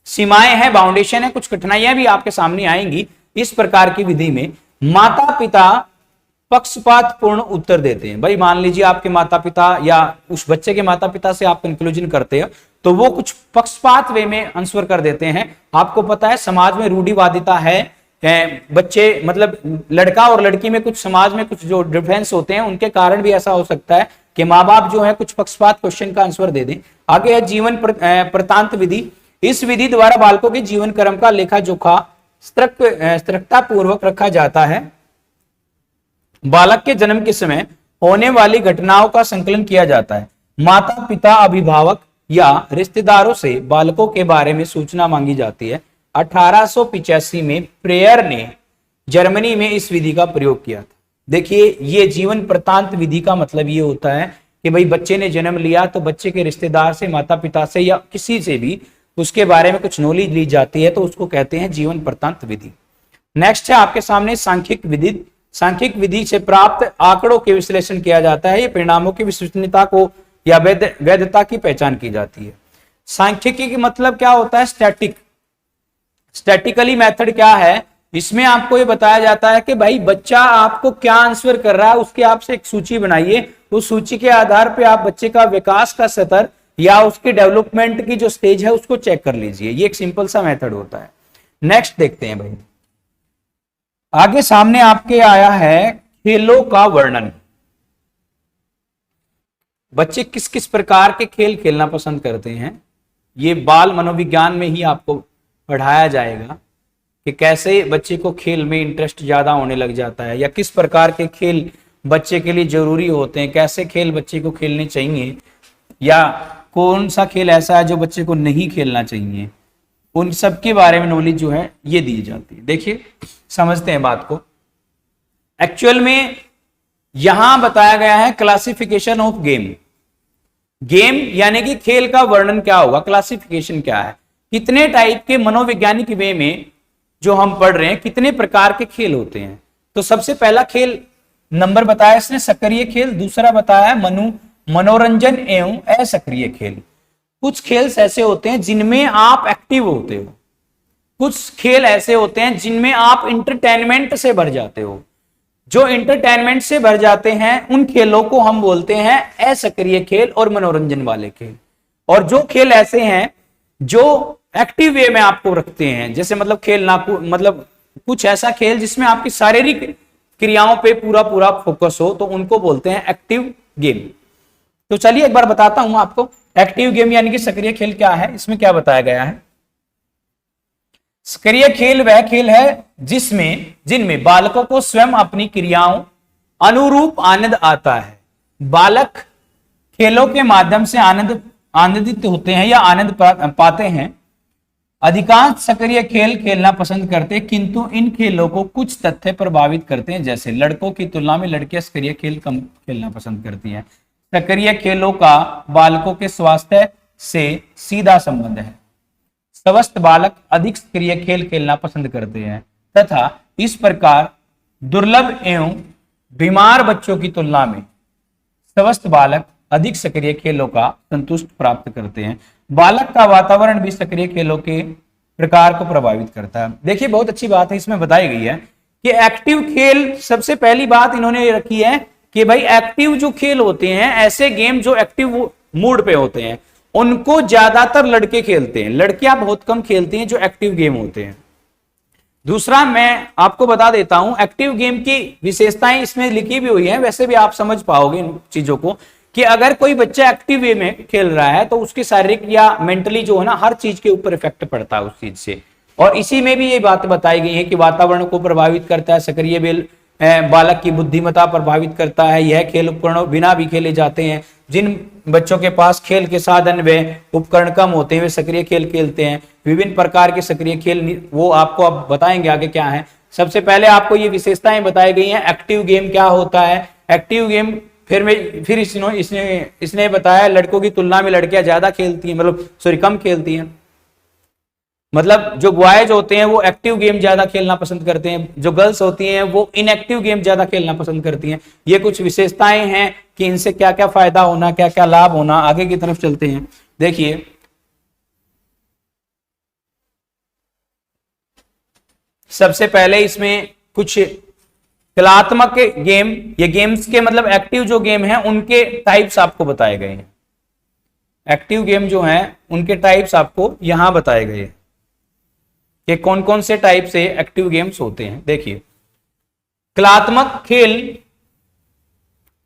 सीमाएं हैं, बाउंडेशन है, कुछ कठिनाइयां भी आपके सामने आएंगी। इस प्रकार की विधि में माता पिता पक्षपात पूर्ण उत्तर देते हैं। भाई मान लीजिए आपके माता पिता या उस बच्चे के माता पिता से आप कंक्लूजन करते हो, तो वो कुछ पक्षपात वे में आंसर कर देते हैं। आपको पता है समाज में रूढ़िवादिता है, बच्चे मतलब लड़का और लड़की में कुछ समाज में कुछ जो डिफरेंस होते हैं, उनके कारण भी ऐसा हो सकता है कि माँ बाप जो है कुछ पक्षपात क्वेश्चन का आंसर दे दें। आगे है जीवन वृत्तांत विधि। इस विधि द्वारा बालकों के जीवन क्रम का लेखा जोखा सतर्कता पूर्वक रखा जाता है। बालक के जन्म के समय होने वाली घटनाओं का संकलन किया जाता है। माता पिता, अभिभावक या रिश्तेदारों से बालकों के बारे में सूचना मांगी जाती है। 1885 में प्रेयर ने जर्मनी में इस विधि का प्रयोग किया था। देखिए, ये जीवन वृत्तांत विधि का मतलब ये होता है कि भाई बच्चे ने जन्म लिया तो बच्चे के रिश्तेदार से, माता पिता से या किसी से भी उसके बारे में कुछ नॉलेज ली जाती है, तो उसको कहते हैं जीवन वृत्तांत विधि। नेक्स्ट है आपके सामने सांख्यिक विधि। सांख्यिक विधि से प्राप्त आंकड़ों के विश्लेषण किया जाता है। ये परिणामों की विश्वसनीयता को या वैधता की पहचान की जाती है। सांख्यिकी का मतलब क्या होता है? स्टैटिकली मेथड क्या है? इसमें आपको ये बताया जाता है कि भाई बच्चा आपको क्या आंसर कर रहा है, उसकी आपसे एक सूची बनाइए। उस सूची के आधार पे आप बच्चे का विकास का स्तर या उसके डेवलपमेंट की जो स्टेज है उसको चेक कर लीजिए। ये एक सिंपल सा मेथड होता है। नेक्स्ट देखते हैं भाई, आगे सामने आपके आया है खेलों का वर्णन। बच्चे किस किस प्रकार के खेल खेलना पसंद करते हैं, ये बाल मनोविज्ञान में ही आपको पढ़ाया जाएगा कि कैसे बच्चे को खेल में इंटरेस्ट ज्यादा होने लग जाता है, या किस प्रकार के खेल बच्चे के लिए जरूरी होते हैं, कैसे खेल बच्चे को खेलने चाहिए, या कौन सा खेल ऐसा है जो बच्चे को नहीं खेलना चाहिए। उन सब के बारे में नॉलेज जो है ये दी जाती है। देखिए, समझते हैं बात को। एक्चुअल में यहां बताया गया है क्लासिफिकेशन ऑफ गेम। गेम यानी कि खेल का वर्णन क्या होगा, क्लासिफिकेशन क्या है, कितने टाइप के मनोवैज्ञानिक वे में जो हम पढ़ रहे हैं कितने प्रकार के खेल होते हैं। तो सबसे पहला खेल नंबर बताया इसने सक्रिय खेल, दूसरा बताया मनोरंजन एवं असक्रिय खेल। कुछ खेल ऐसे होते हैं जिनमें आप एक्टिव होते हो, कुछ खेल ऐसे होते हैं जिनमें आप इंटरटेनमेंट से भर जाते हो। जो इंटरटेनमेंट से भर जाते हैं उन खेलों को हम बोलते हैं असक्रिय खेल और मनोरंजन वाले खेल। और जो खेल ऐसे हैं जो एक्टिव वे में आपको रखते हैं, जैसे मतलब खेलना, मतलब कुछ ऐसा खेल जिसमें आपकी शारीरिक क्रियाओं पे पूरा पूरा फोकस हो, तो उनको बोलते हैं एक्टिव गेम। तो चलिए एक बार बताता हूं आपको एक्टिव गेम यानी कि सक्रिय खेल क्या है। इसमें क्या बताया गया है, सक्रिय खेल वह खेल है जिनमें बालकों को स्वयं अपनी क्रियाओं अनुरूप आनंद आता है। बालक खेलों के माध्यम से आनंदित होते हैं या आनंद पाते हैं। अधिकांश सक्रिय खेल खेलना पसंद करते हैं, किंतु इन खेलों को कुछ तथ्य प्रभावित करते हैं, जैसे लड़कों की तुलना में लड़कियां सक्रिय खेल कम खेलना पसंद करती हैं। सक्रिय खेलों का बालकों के स्वास्थ्य से सीधा संबंध है। स्वस्थ बालक अधिक सक्रिय खेल खेलना पसंद करते हैं तथा इस प्रकार दुर्लभ एवं बीमार बच्चों की तुलना में स्वस्थ बालक अधिक सक्रिय खेलों का संतुष्ट प्राप्त करते हैं। बालक का वातावरण भी सक्रिय खेलों के प्रकार को प्रभावित करता है। देखिए बहुत अच्छी बात है इसमें बताई गई है कि एक्टिव खेल, सबसे पहली बात इन्होंने रखी है कि भाई एक्टिव जो खेल होते हैं, ऐसे गेम जो एक्टिव मूड पे होते हैं, उनको ज्यादातर लड़के खेलते हैं, लड़कियां बहुत कम खेलती हैं जो एक्टिव गेम होते हैं। दूसरा मैं आपको बता देता हूं एक्टिव गेम की विशेषताएं इसमें लिखी भी हुई है, वैसे भी आप समझ पाओगे इन चीजों को कि अगर कोई बच्चा एक्टिव वे में खेल रहा है तो उसकी शारीरिक या मेंटली जो है ना, हर चीज के ऊपर इफेक्ट पड़ता है उस चीज से। और इसी में भी ये बात बताई गई है कि वातावरण को प्रभावित करता है, सक्रिय बालक की बुद्धिमत्ता प्रभावित करता है। यह खेल उपकरणों बिना भी खेले जाते हैं। जिन बच्चों के पास खेल के साधन व उपकरण कम होते हैं वे सक्रिय खेल खेलते हैं। विभिन्न प्रकार के सक्रिय खेल वो आपको अब बताएंगे आगे क्या है। सबसे पहले आपको ये विशेषताएं बताई गई हैं, एक्टिव गेम क्या होता है। एक्टिव गेम फिर इसने बताया लड़कों की तुलना में लड़कियां ज्यादा खेलती हैं, मतलब कम खेलती हैं। मतलब जो बॉयज होते हैं वो एक्टिव गेम ज्यादा खेलना पसंद करते हैं, जो गर्ल्स होती हैं वो इनएक्टिव गेम ज्यादा खेलना पसंद करती हैं। ये कुछ विशेषताएं हैं कि इनसे क्या क्या फायदा होना, क्या क्या लाभ होना। आगे की तरफ चलते हैं। देखिए सबसे पहले इसमें कुछ कलात्मक गेम, ये गेम्स के मतलब एक्टिव जो गेम है उनके टाइप्स आपको बताए गए हैं। एक्टिव गेम जो हैं उनके टाइप्स आपको यहां बताए गए हैं कि कौन कौन से टाइप से एक्टिव गेम्स होते हैं। देखिए कलात्मक खेल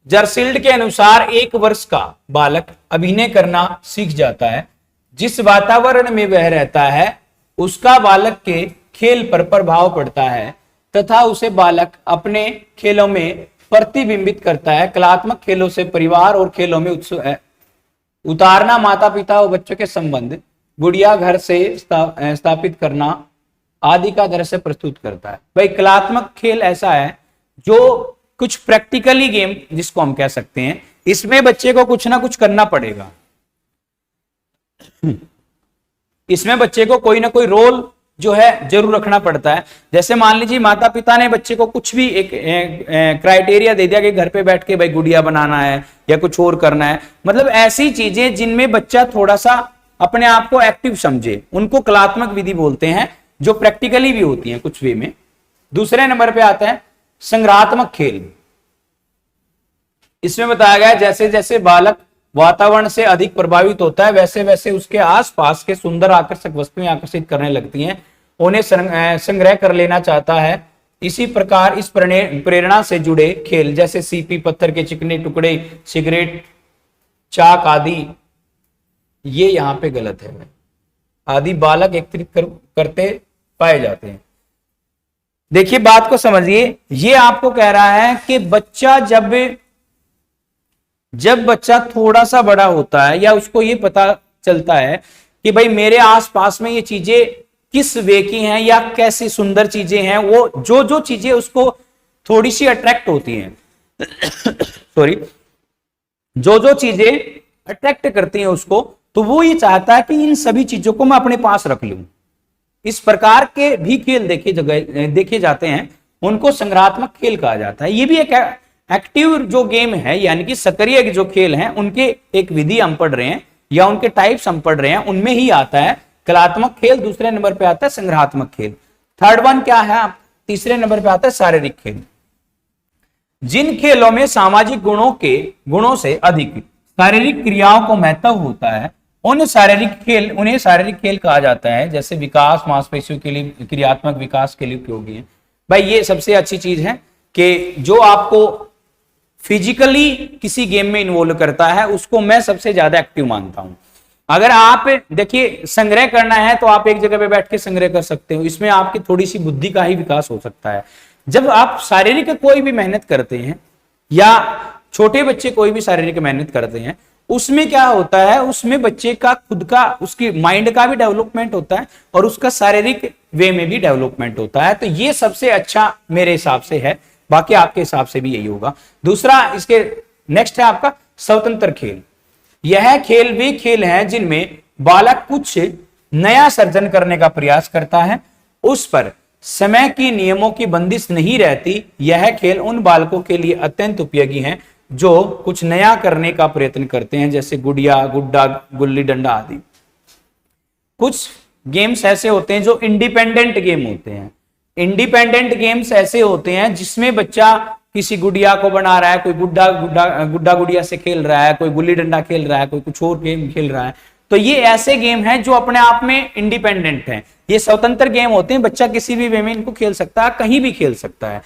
जरसील्ड के अनुसार 1 वर्ष का बालक अभिनय करना सीख जाता है। जिस वातावरण में वह रहता है उसका बालक के खेल पर प्रभाव पड़ता है तथा उसे बालक अपने खेलों में प्रतिबिंबित करता है। कलात्मक खेलों से परिवार और खेलों में उतारना, माता पिता और बच्चों के संबंध, गुड़िया घर से स्थापित करना आदि का दृश्य प्रस्तुत करता है। भाई कलात्मक खेल ऐसा है जो कुछ प्रैक्टिकली गेम जिसको हम कह सकते हैं, इसमें बच्चे को कुछ ना कुछ करना पड़ेगा। इसमें बच्चे को कोई ना कोई रोल जो है जरूर रखना पड़ता है। जैसे मान लीजिए माता पिता ने बच्चे को कुछ भी एक क्राइटेरिया दे दिया कि घर पे बैठ के भाई गुड़िया बनाना है या कुछ और करना है, मतलब ऐसी चीजें जिनमें बच्चा थोड़ा सा अपने आप को एक्टिव समझे, उनको कलात्मक विधि बोलते हैं, जो प्रैक्टिकली भी होती हैं कुछ वे में। दूसरे नंबर पे आता है संग्रहात्मक खेल। इसमें बताया गया जैसे जैसे बालक वातावरण से अधिक प्रभावित होता है वैसे वैसे उसके आसपास के सुंदर आकर्षक वस्तुएं आकर्षित करने लगती हैं, उन्हें संग्रह कर लेना चाहता है। इसी प्रकार इस प्रेरणा से जुड़े खेल जैसे सीपी, पत्थर के चिकने टुकड़े, सिगरेट, चाक आदि, ये यहां पे गलत है, आदि बालक एकत्रित करते पाए जाते हैं। देखिए बात को समझिए, ये आपको कह रहा है कि बच्चा जब बच्चा थोड़ा सा बड़ा होता है या उसको ये पता चलता है कि भाई मेरे आसपास में ये चीजें किस वे की हैं या कैसी सुंदर चीजें हैं, वो जो चीजें उसको थोड़ी सी अट्रैक्ट होती हैं सॉरी, जो चीजें अट्रैक्ट करती हैं उसको, तो वो ये चाहता है कि इन सभी चीजों को मैं अपने पास रख लूं। इस प्रकार के भी खेल देखे जाते हैं, उनको संग्रहात्मक खेल कहा जाता है। ये भी एक एक्टिव जो गेम है यानी कि सक्रिय जो खेल हैं उनके एक विधि हम पढ़ रहे हैं या उनके टाइप्स हम पढ़ रहे हैं, उनमें ही आता है कलात्मक खेल। दूसरे नंबर पे आता है संग्रहात्मक खेल। थर्ड वन क्या है, तीसरे नंबर पे आता है शारीरिक खेल। जिन खेलों में सामाजिक गुणों से अधिक शारीरिक क्रियाओं को महत्व होता है उन शारीरिक खेल, उन्हें शारीरिक खेल कहा जाता है, जैसे विकास मांसपेशियों के लिए, क्रियात्मक विकास के लिए उपयोगी है। भाई ये सबसे अच्छी चीज है कि जो आपको फिजिकली किसी गेम में इन्वॉल्व करता है उसको मैं सबसे ज्यादा एक्टिव मानता हूं। अगर आप देखिए संग्रह करना है तो आप एक जगह पे बैठ के संग्रह कर सकते हो, इसमें आपकी थोड़ी सी बुद्धि का ही विकास हो सकता है। जब आप शारीरिक कोई भी मेहनत करते हैं या छोटे बच्चे कोई भी शारीरिक मेहनत करते हैं, उसमें क्या होता है, उसमें बच्चे का खुद का, उसकी माइंड का भी डेवलपमेंट होता है और उसका शारीरिक वे में भी डेवलपमेंट होता है। तो ये सबसे अच्छा मेरे हिसाब से है, बाकी आपके हिसाब से भी यही होगा। दूसरा इसके नेक्स्ट है आपका स्वतंत्र खेल। यह खेल वे खेल हैं जिनमें बालक कुछ नया सर्जन करने का प्रयास करता है, उस पर समय की नियमों की बंदिश नहीं रहती। यह खेल उन बालकों के लिए अत्यंत उपयोगी हैं जो कुछ नया करने का प्रयत्न करते हैं, जैसे गुड़िया, गुड्डा, गुल्ली डंडा आदि। कुछ गेम्स ऐसे होते हैं जो इंडिपेंडेंट गेम होते हैं। इंडिपेंडेंट गेम्स ऐसे होते हैं जिसमें बच्चा किसी गुड़िया को बना रहा है, कोई गुड्डा गुड़िया से खेल रहा है, कोई गुल्ली डंडा खेल रहा है, कोई कुछ और गेम खेल रहा है। तो ये ऐसे गेम हैं जो अपने आप में इंडिपेंडेंट हैं, ये स्वतंत्र गेम होते हैं, बच्चा किसी भी वे में इनको खेल सकता है, कहीं भी खेल सकता है।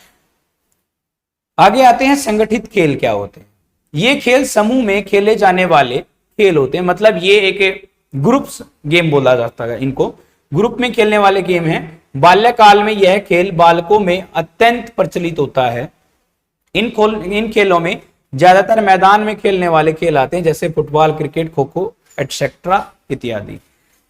आगे आते हैं संगठित खेल क्या होते हैं। ये खेल समूह में खेले जाने वाले खेल होते हैं, मतलब ये एक ग्रुप्स गेम बोला जाता है, इनको ग्रुप में खेलने वाले गेम हैं। बाल्यकाल में यह खेल बालकों में अत्यंत प्रचलित होता है। इन खेलों में ज्यादातर मैदान में खेलने वाले खेल आते हैं, जैसे football, cricket, kho kho etcetera इत्यादि।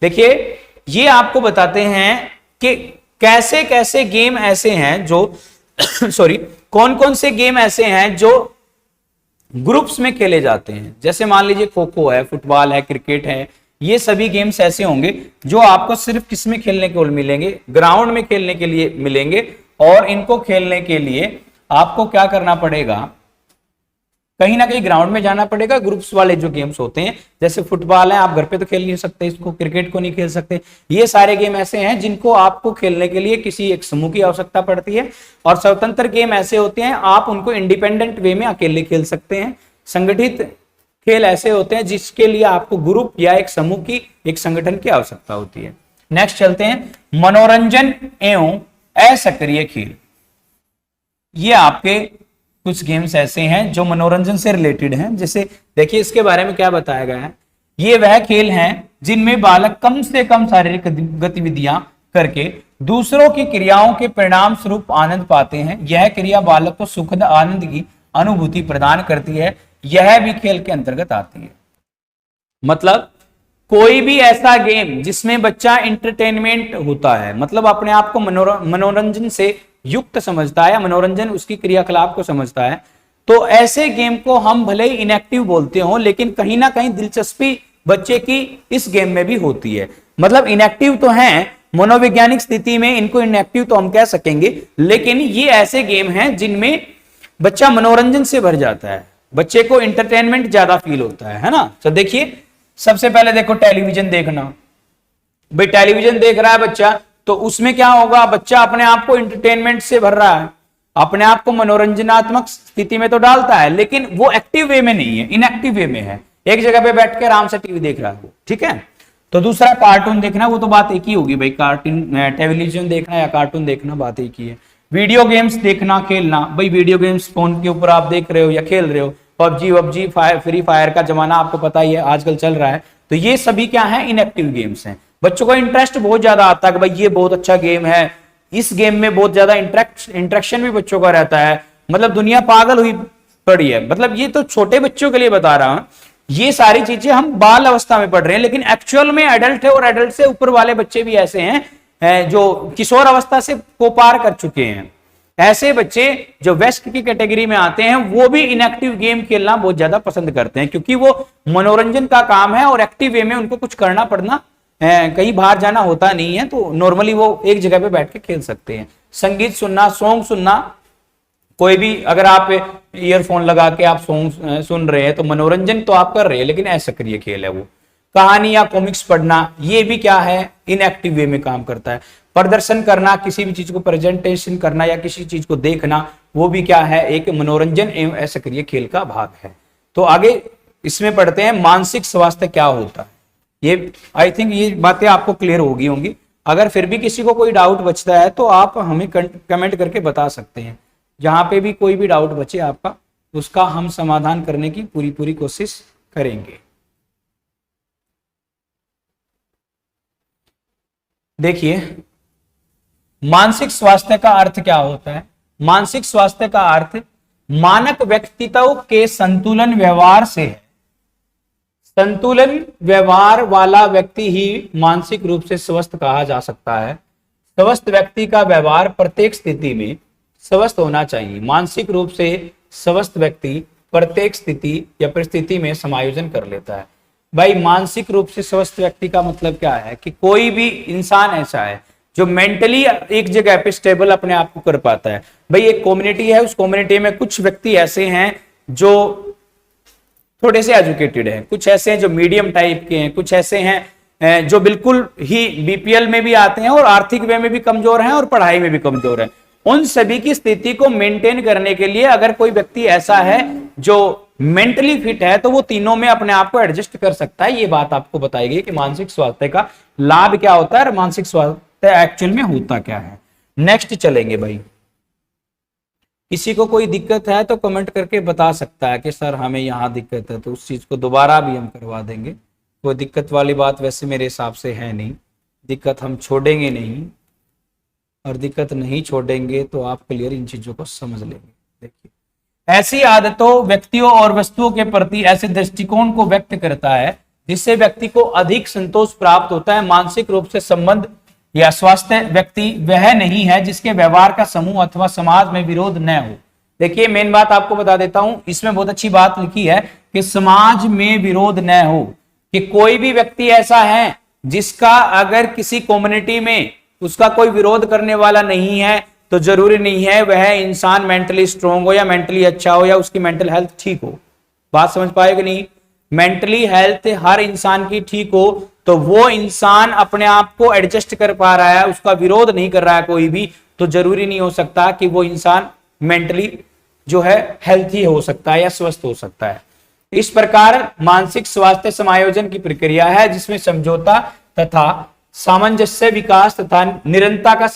देखिए ये आपको बताते हैं कि कैसे कैसे गेम ऐसे हैं जो सॉरी कौन कौन से गेम ऐसे हैं जो ग्रुप्स में खेले जाते हैं। जैसे मान लीजिए खो खो है, फुटबॉल है, क्रिकेट है, ये सभी गेम्स ऐसे होंगे जो आपको सिर्फ किस में खेलने को मिलेंगे, ग्राउंड में खेलने के लिए मिलेंगे। और इनको खेलने के लिए आपको क्या करना पड़ेगा, कहीं ना कहीं ग्राउंड में जाना पड़ेगा। ग्रुप्स वाले जो गेम्स होते हैं, जैसे फुटबॉल है, आप घर पे तो खेल नहीं सकते इसको, क्रिकेट को नहीं खेल सकते। ये सारे गेम ऐसे हैं जिनको आपको खेलने के लिए किसी एक समूह की आवश्यकता पड़ती है। और स्वतंत्र गेम ऐसे होते हैं आप उनको इंडिपेंडेंट वे में अकेले खेल सकते हैं। संगठित खेल ऐसे होते हैं जिसके लिए आपको ग्रुप या एक समूह की, एक संगठन की आवश्यकता होती है। नेक्स्ट चलते हैं मनोरंजन एवं असक्रिय खेल। ये आपके कुछ गेम्स ऐसे हैं जो मनोरंजन से रिलेटेड हैं। जैसे देखिए इसके बारे में क्या बताया गया है, ये वह खेल हैं जिनमें बालक कम से कम शारीरिक गतिविधियां करके दूसरों की क्रियाओं के परिणाम स्वरूप आनंद पाते हैं। यह क्रिया बालक को सुखद आनंद की अनुभूति प्रदान करती है, यह भी खेल के अंतर्गत आती है। मतलब कोई भी ऐसा गेम जिसमें बच्चा इंटरटेनमेंट होता है, मतलब अपने आप को मनोरंजन से युक्त समझता है, मनोरंजन उसकी क्रियाकलाप को समझता है, तो ऐसे गेम को हम भले ही इनएक्टिव बोलते हो, लेकिन कहीं ना कहीं दिलचस्पी बच्चे की इस गेम में भी होती है। मतलब इनएक्टिव तो हैं, मनोवैज्ञानिक स्थिति में इनको इनएक्टिव तो हम कह सकेंगे, लेकिन ये ऐसे गेम हैं जिनमें बच्चा मनोरंजन से भर जाता है, बच्चे को इंटरटेनमेंट ज्यादा फील होता है ना। तो देखिए सबसे पहले देखो टेलीविजन देखना, भाई टेलीविजन देख रहा है बच्चा, तो उसमें क्या होगा, बच्चा अपने आप को इंटरटेनमेंट से भर रहा है, अपने आप को मनोरंजनात्मक स्थिति में तो डालता है, लेकिन वो एक्टिव वे में नहीं है, इनएक्टिव वे में है, एक जगह पे बैठ के आराम से टीवी देख रहा है वो, ठीक है। तो दूसरा कार्टून देखना, वो तो बात एक ही होगी भाई, कार्टून टेलीविजन देखना या कार्टून देखना बात एक ही है। वीडियो गेम्स देखना, खेलना, भाई वीडियो गेम्स फोन के ऊपर आप देख रहे हो या खेल रहे हो, पबजी फ्री फायर का जमाना आपको पता ही है आजकल चल रहा है, तो ये सभी क्या है, इनएक्टिव गेम्स हैं। बच्चों को इंटरेस्ट बहुत ज्यादा आता है कि भाई ये बहुत अच्छा गेम है, इस गेम में बहुत ज्यादा इंटरेक्शन भी बच्चों का रहता है, मतलब दुनिया पागल हुई पड़ी है। मतलब ये तो छोटे बच्चों के लिए बता रहा हूं, ये सारी चीजें हम बाल अवस्था में पढ़ रहे हैं, लेकिन एक्चुअल में एडल्ट है और एडल्ट से ऊपर वाले बच्चे भी ऐसे हैं जो किशोर अवस्था से को पार कर चुके हैं। ऐसे बच्चे जो वेस्ट की कैटेगरी में आते हैं वो भी इनएक्टिव गेम खेलना बहुत ज्यादा पसंद करते हैं, क्योंकि वो मनोरंजन का काम है और एक्टिव वे में उनको कुछ करना पड़ना, कहीं बाहर जाना होता नहीं है, तो नॉर्मली वो एक जगह पे बैठ के खेल सकते हैं। संगीत सुनना, सॉन्ग सुनना, कोई भी अगर आप ईयरफोन लगा के आप सॉन्ग सुन रहे हैं तो मनोरंजन तो आप कर रहे हैं, लेकिन असक्रिय खेल है वो। कहानी या कॉमिक्स पढ़ना, ये भी क्या है, इनएक्टिव वे में काम करता है। प्रदर्शन करना, किसी भी चीज को प्रेजेंटेशन करना या किसी चीज को देखना, वो भी क्या है, एक मनोरंजन एवं असक्रिय खेल का भाग है। तो आगे इसमें पढ़ते हैं मानसिक स्वास्थ्य क्या होता है। ये आई थिंक ये बातें आपको क्लियर होंगी। अगर फिर भी किसी को कोई डाउट बचता है तो आप हमें कमेंट करके बता सकते हैं। जहां पे भी कोई भी डाउट बचे आपका, उसका हम समाधान करने की पूरी कोशिश करेंगे। देखिए, मानसिक स्वास्थ्य का अर्थ क्या होता है? मानसिक स्वास्थ्य का अर्थ मानक व्यक्तित्व के संतुलन व्यवहार से है। संतुलन व्यवहार वाला व्यक्ति ही मानसिक रूप से स्वस्थ कहा जा सकता है। स्वस्थ व्यक्ति का व्यवहार प्रत्येक स्थिति में स्वस्थ होना चाहिए। मानसिक रूप से स्वस्थ व्यक्ति प्रत्येक स्थिति या परिस्थिति में समायोजन कर लेता है। भाई, मानसिक रूप से स्वस्थ व्यक्ति का मतलब क्या है कि कोई भी इंसान ऐसा है जो मेंटली एक जगह पे स्टेबल अपने आप को कर पाता है। भाई, एक कम्युनिटी है, उस कम्युनिटी में कुछ व्यक्ति ऐसे हैं जो थोड़े से एजुकेटेड हैं, कुछ ऐसे हैं जो मीडियम टाइप के हैं, कुछ ऐसे हैं जो बिल्कुल ही बीपीएल में भी आते हैं और आर्थिक वे में भी कमजोर हैं और पढ़ाई में भी कमजोर हैं। उन सभी की स्थिति को मेंटेन करने के लिए अगर कोई व्यक्ति ऐसा है जो मेंटली फिट है तो वो तीनों में अपने आप को एडजस्ट कर सकता है। ये बात आपको बताई गई कि मानसिक स्वास्थ्य का लाभ क्या होता है और मानसिक स्वास्थ्य एक्चुअल में होता क्या है। नेक्स्ट चलेंगे भाई। किसी को कोई दिक्कत है तो कमेंट करके बता सकता है कि सर हमें यहाँ दिक्कत है, तो उस चीज को दोबारा भी हम करवा देंगे। कोई दिक्कत वाली बात वैसे मेरे हिसाब से है नहीं, दिक्कत हम छोड़ेंगे नहीं, और दिक्कत नहीं छोड़ेंगे तो आप क्लियर इन चीजों को समझ लेंगे। देखिए, ऐसी आदतों, व्यक्तियों और वस्तुओं के प्रति ऐसे दृष्टिकोण को व्यक्त करता है जिससे व्यक्ति को अधिक संतोष प्राप्त होता है। मानसिक रूप से संबंध या स्वास्थ्य व्यक्ति वह नहीं है जिसके व्यवहार का समूह अथवा समाज में विरोध न हो। देखिए, मेन बात आपको बता देता हूं, इसमें बहुत अच्छी बात लिखी है कि समाज में विरोध न हो, कि कोई भी व्यक्ति ऐसा है जिसका अगर किसी कम्युनिटी में उसका कोई विरोध करने वाला नहीं है तो जरूरी नहीं है वह इंसान मेंटली स्ट्रांग हो या मेंटली अच्छा हो या उसकी मेंटल हेल्थ ठीक हो। बात समझ पाएगा नहीं? मेंटली हेल्थ हर इंसान की ठीक हो तो वो इंसान अपने आप को एडजस्ट कर पा रहा है, उसका विरोध नहीं कर रहा है कोई भी, तो जरूरी नहीं हो सकता कि वो इंसान मेंटली जो है हेल्थी हो सकता है या स्वस्थ हो सकता है। इस प्रकार मानसिक स्वास्थ्य समायोजन की प्रक्रिया है जिसमें समझौता तथा सामंजस्य, विकास तथा निरंतरता का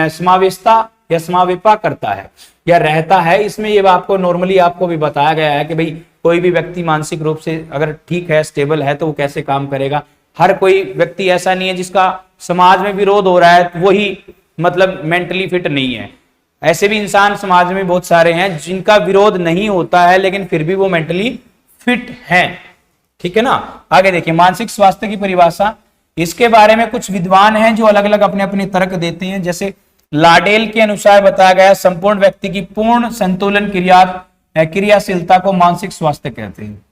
समावेशता या समावेशता करता है या रहता है। इसमें ये आपको नॉर्मली आपको भी बताया गया है कि भाई कोई भी व्यक्ति मानसिक रूप से अगर ठीक है, स्टेबल है, तो वो कैसे काम करेगा। हर कोई व्यक्ति ऐसा नहीं है जिसका समाज में विरोध हो रहा है वही मतलब मेंटली फिट नहीं है। ऐसे भी इंसान समाज में बहुत सारे हैं जिनका विरोध नहीं होता है लेकिन फिर भी वो मेंटली फिट हैं। ठीक है ना? आगे देखिए, मानसिक स्वास्थ्य की परिभाषा। इसके बारे में कुछ विद्वान हैं जो अलग अलग अपने अपने तर्क देते हैं। जैसे लाडेल के अनुसार बताया गया, संपूर्ण व्यक्ति की पूर्ण संतुलन क्रियाशीलता को मानसिक स्वास्थ्य कहते हैं।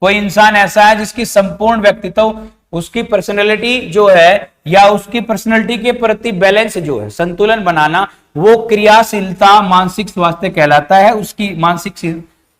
कोई इंसान ऐसा है जिसकी संपूर्ण व्यक्तित्व, उसकी पर्सनैलिटी जो है या उसकी पर्सनैलिटी के प्रति बैलेंस जो है, संतुलन बनाना, वो क्रियाशीलता मानसिक स्वास्थ्य कहलाता है। उसकी मानसिक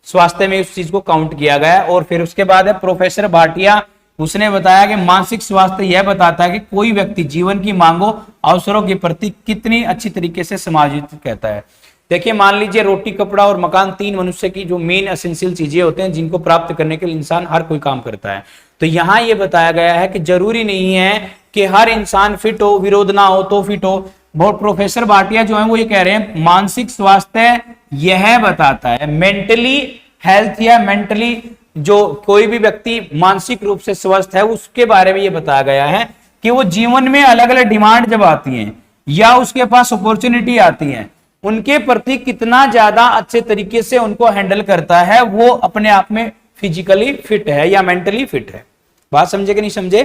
स्वास्थ्य में उस चीज को काउंट किया गया है। और फिर उसके बाद है प्रोफेसर भाटिया, उसने बताया कि मानसिक स्वास्थ्य यह बताता है कि कोई व्यक्ति जीवन की मांगों, अवसरों के प्रति कितनी अच्छी तरीके से समायोजित कहता है। देखिए, मान लीजिए रोटी, कपड़ा और मकान, तीन मनुष्य की जो मेन एसेंशियल चीजें होते हैं जिनको प्राप्त करने के लिए इंसान हर कोई काम करता है। तो यहाँ ये बताया गया है कि जरूरी नहीं है कि हर इंसान फिट हो, विरोध ना हो तो फिट हो। बहुत प्रोफेसर भाटिया जो है वो ये कह रहे हैं मानसिक स्वास्थ्य यह बताता है, मेंटली हेल्थ या मेंटली जो कोई भी व्यक्ति मानसिक रूप से स्वस्थ है उसके बारे में ये बताया गया है कि वो जीवन में अलग अलग डिमांड जब आती हैं या उसके पास अपॉर्चुनिटी आती है, उनके प्रति कितना ज्यादा अच्छे तरीके से उनको हैंडल करता है, वो अपने आप में फिजिकली फिट है या मेंटली फिट है। बात समझे कि नहीं समझे?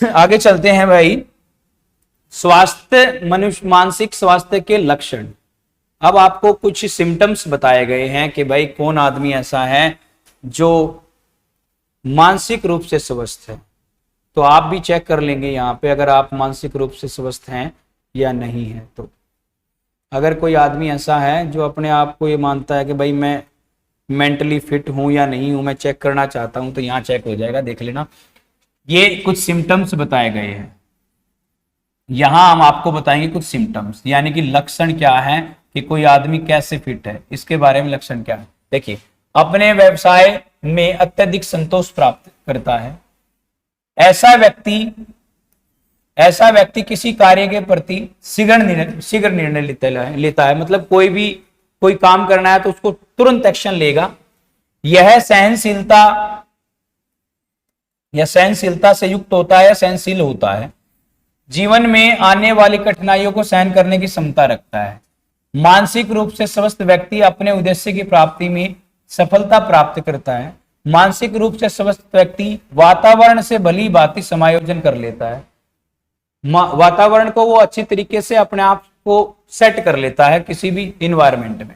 आगे चलते हैं भाई। स्वास्थ्य, मनुष्य मानसिक स्वास्थ्य के लक्षण। अब आपको कुछ सिम्टम्स बताए गए हैं कि भाई कौन आदमी ऐसा है जो मानसिक रूप से स्वस्थ है। तो आप भी चेक कर लेंगे यहाँ पे अगर आप मानसिक रूप से स्वस्थ हैं या नहीं है। तो अगर कोई आदमी ऐसा है जो अपने आप को ये मानता है कि भाई मैं मेंटली फिट हूं या नहीं हूं, मैं चेक करना चाहता हूं, तो यहाँ चेक हो जाएगा, देख लेना। ये कुछ सिम्टम्स बताए गए हैं। यहां हम आपको बताएंगे कुछ सिम्टम्स, यानी कि लक्षण क्या है कि कोई आदमी कैसे फिट है, इसके बारे में लक्षण क्या है। देखिए, अपने व्यवसाय में अत्यधिक संतोष प्राप्त करता है, ऐसा व्यक्ति किसी कार्य के प्रति शीघ्र निर्णय लेता है। मतलब कोई काम करना है तो उसको तुरंत एक्शन लेगा। यह सहनशीलता से युक्त होता है, सहनशील होता है। जीवन में आने वाली कठिनाइयों को सहन करने की क्षमता रखता है। मानसिक रूप से स्वस्थ व्यक्ति अपने उद्देश्य की प्राप्ति में सफलता प्राप्त करता है। मानसिक रूप से स्वस्थ व्यक्ति वातावरण से भली भांति समायोजन कर लेता है। वातावरण को वो अच्छी तरीके से अपने आप को सेट कर लेता है। किसी भी इन्वायरमेंट में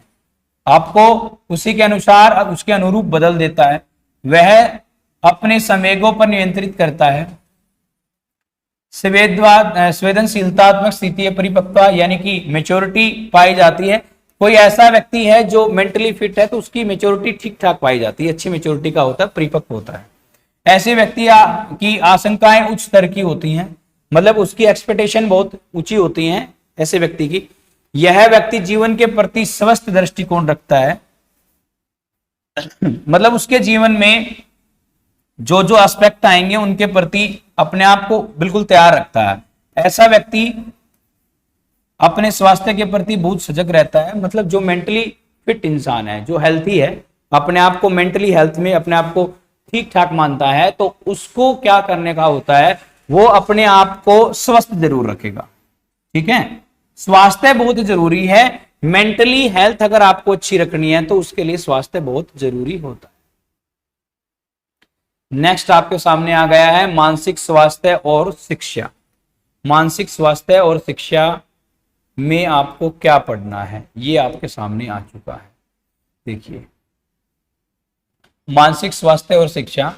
आपको उसी के अनुसार उसके अनुरूप बदल देता है। वह अपने संवेगों पर नियंत्रित करता है। संवेदनशीलतात्मक स्थिति परिपक्वता यानी कि मेच्योरिटी पाई जाती है। कोई ऐसा व्यक्ति है जो मेंटली फिट है तो उसकी मेच्योरिटी ठीक ठाक पाई जाती है, अच्छी मेच्योरिटी का होता है, परिपक्व होता है। ऐसे व्यक्ति की आशंकाएं उच्च स्तर की होती हैं, मतलब उसकी एक्सपेक्टेशन बहुत ऊंची होती हैं ऐसे व्यक्ति की। यह व्यक्ति जीवन के प्रति स्वस्थ दृष्टिकोण रखता है। मतलब उसके जीवन में जो एस्पेक्ट आएंगे उनके प्रति अपने आप को बिल्कुल तैयार रखता है। ऐसा व्यक्ति अपने स्वास्थ्य के प्रति बहुत सजग रहता है। मतलब जो मेंटली फिट इंसान है, जो हेल्थी है, अपने आप को मेंटली हेल्थ में अपने आप को ठीक ठाक मानता है, तो उसको क्या करने का होता है, वो अपने आप को स्वस्थ जरूर रखेगा। ठीक है, स्वास्थ्य बहुत जरूरी है। मेंटली हेल्थ अगर आपको अच्छी रखनी है तो उसके लिए स्वास्थ्य बहुत जरूरी होता है। नेक्स्ट आपके सामने आ गया है मानसिक स्वास्थ्य और शिक्षा। मानसिक स्वास्थ्य और शिक्षा में आपको क्या पढ़ना है, ये आपके सामने आ चुका है। देखिए, मानसिक स्वास्थ्य और शिक्षा।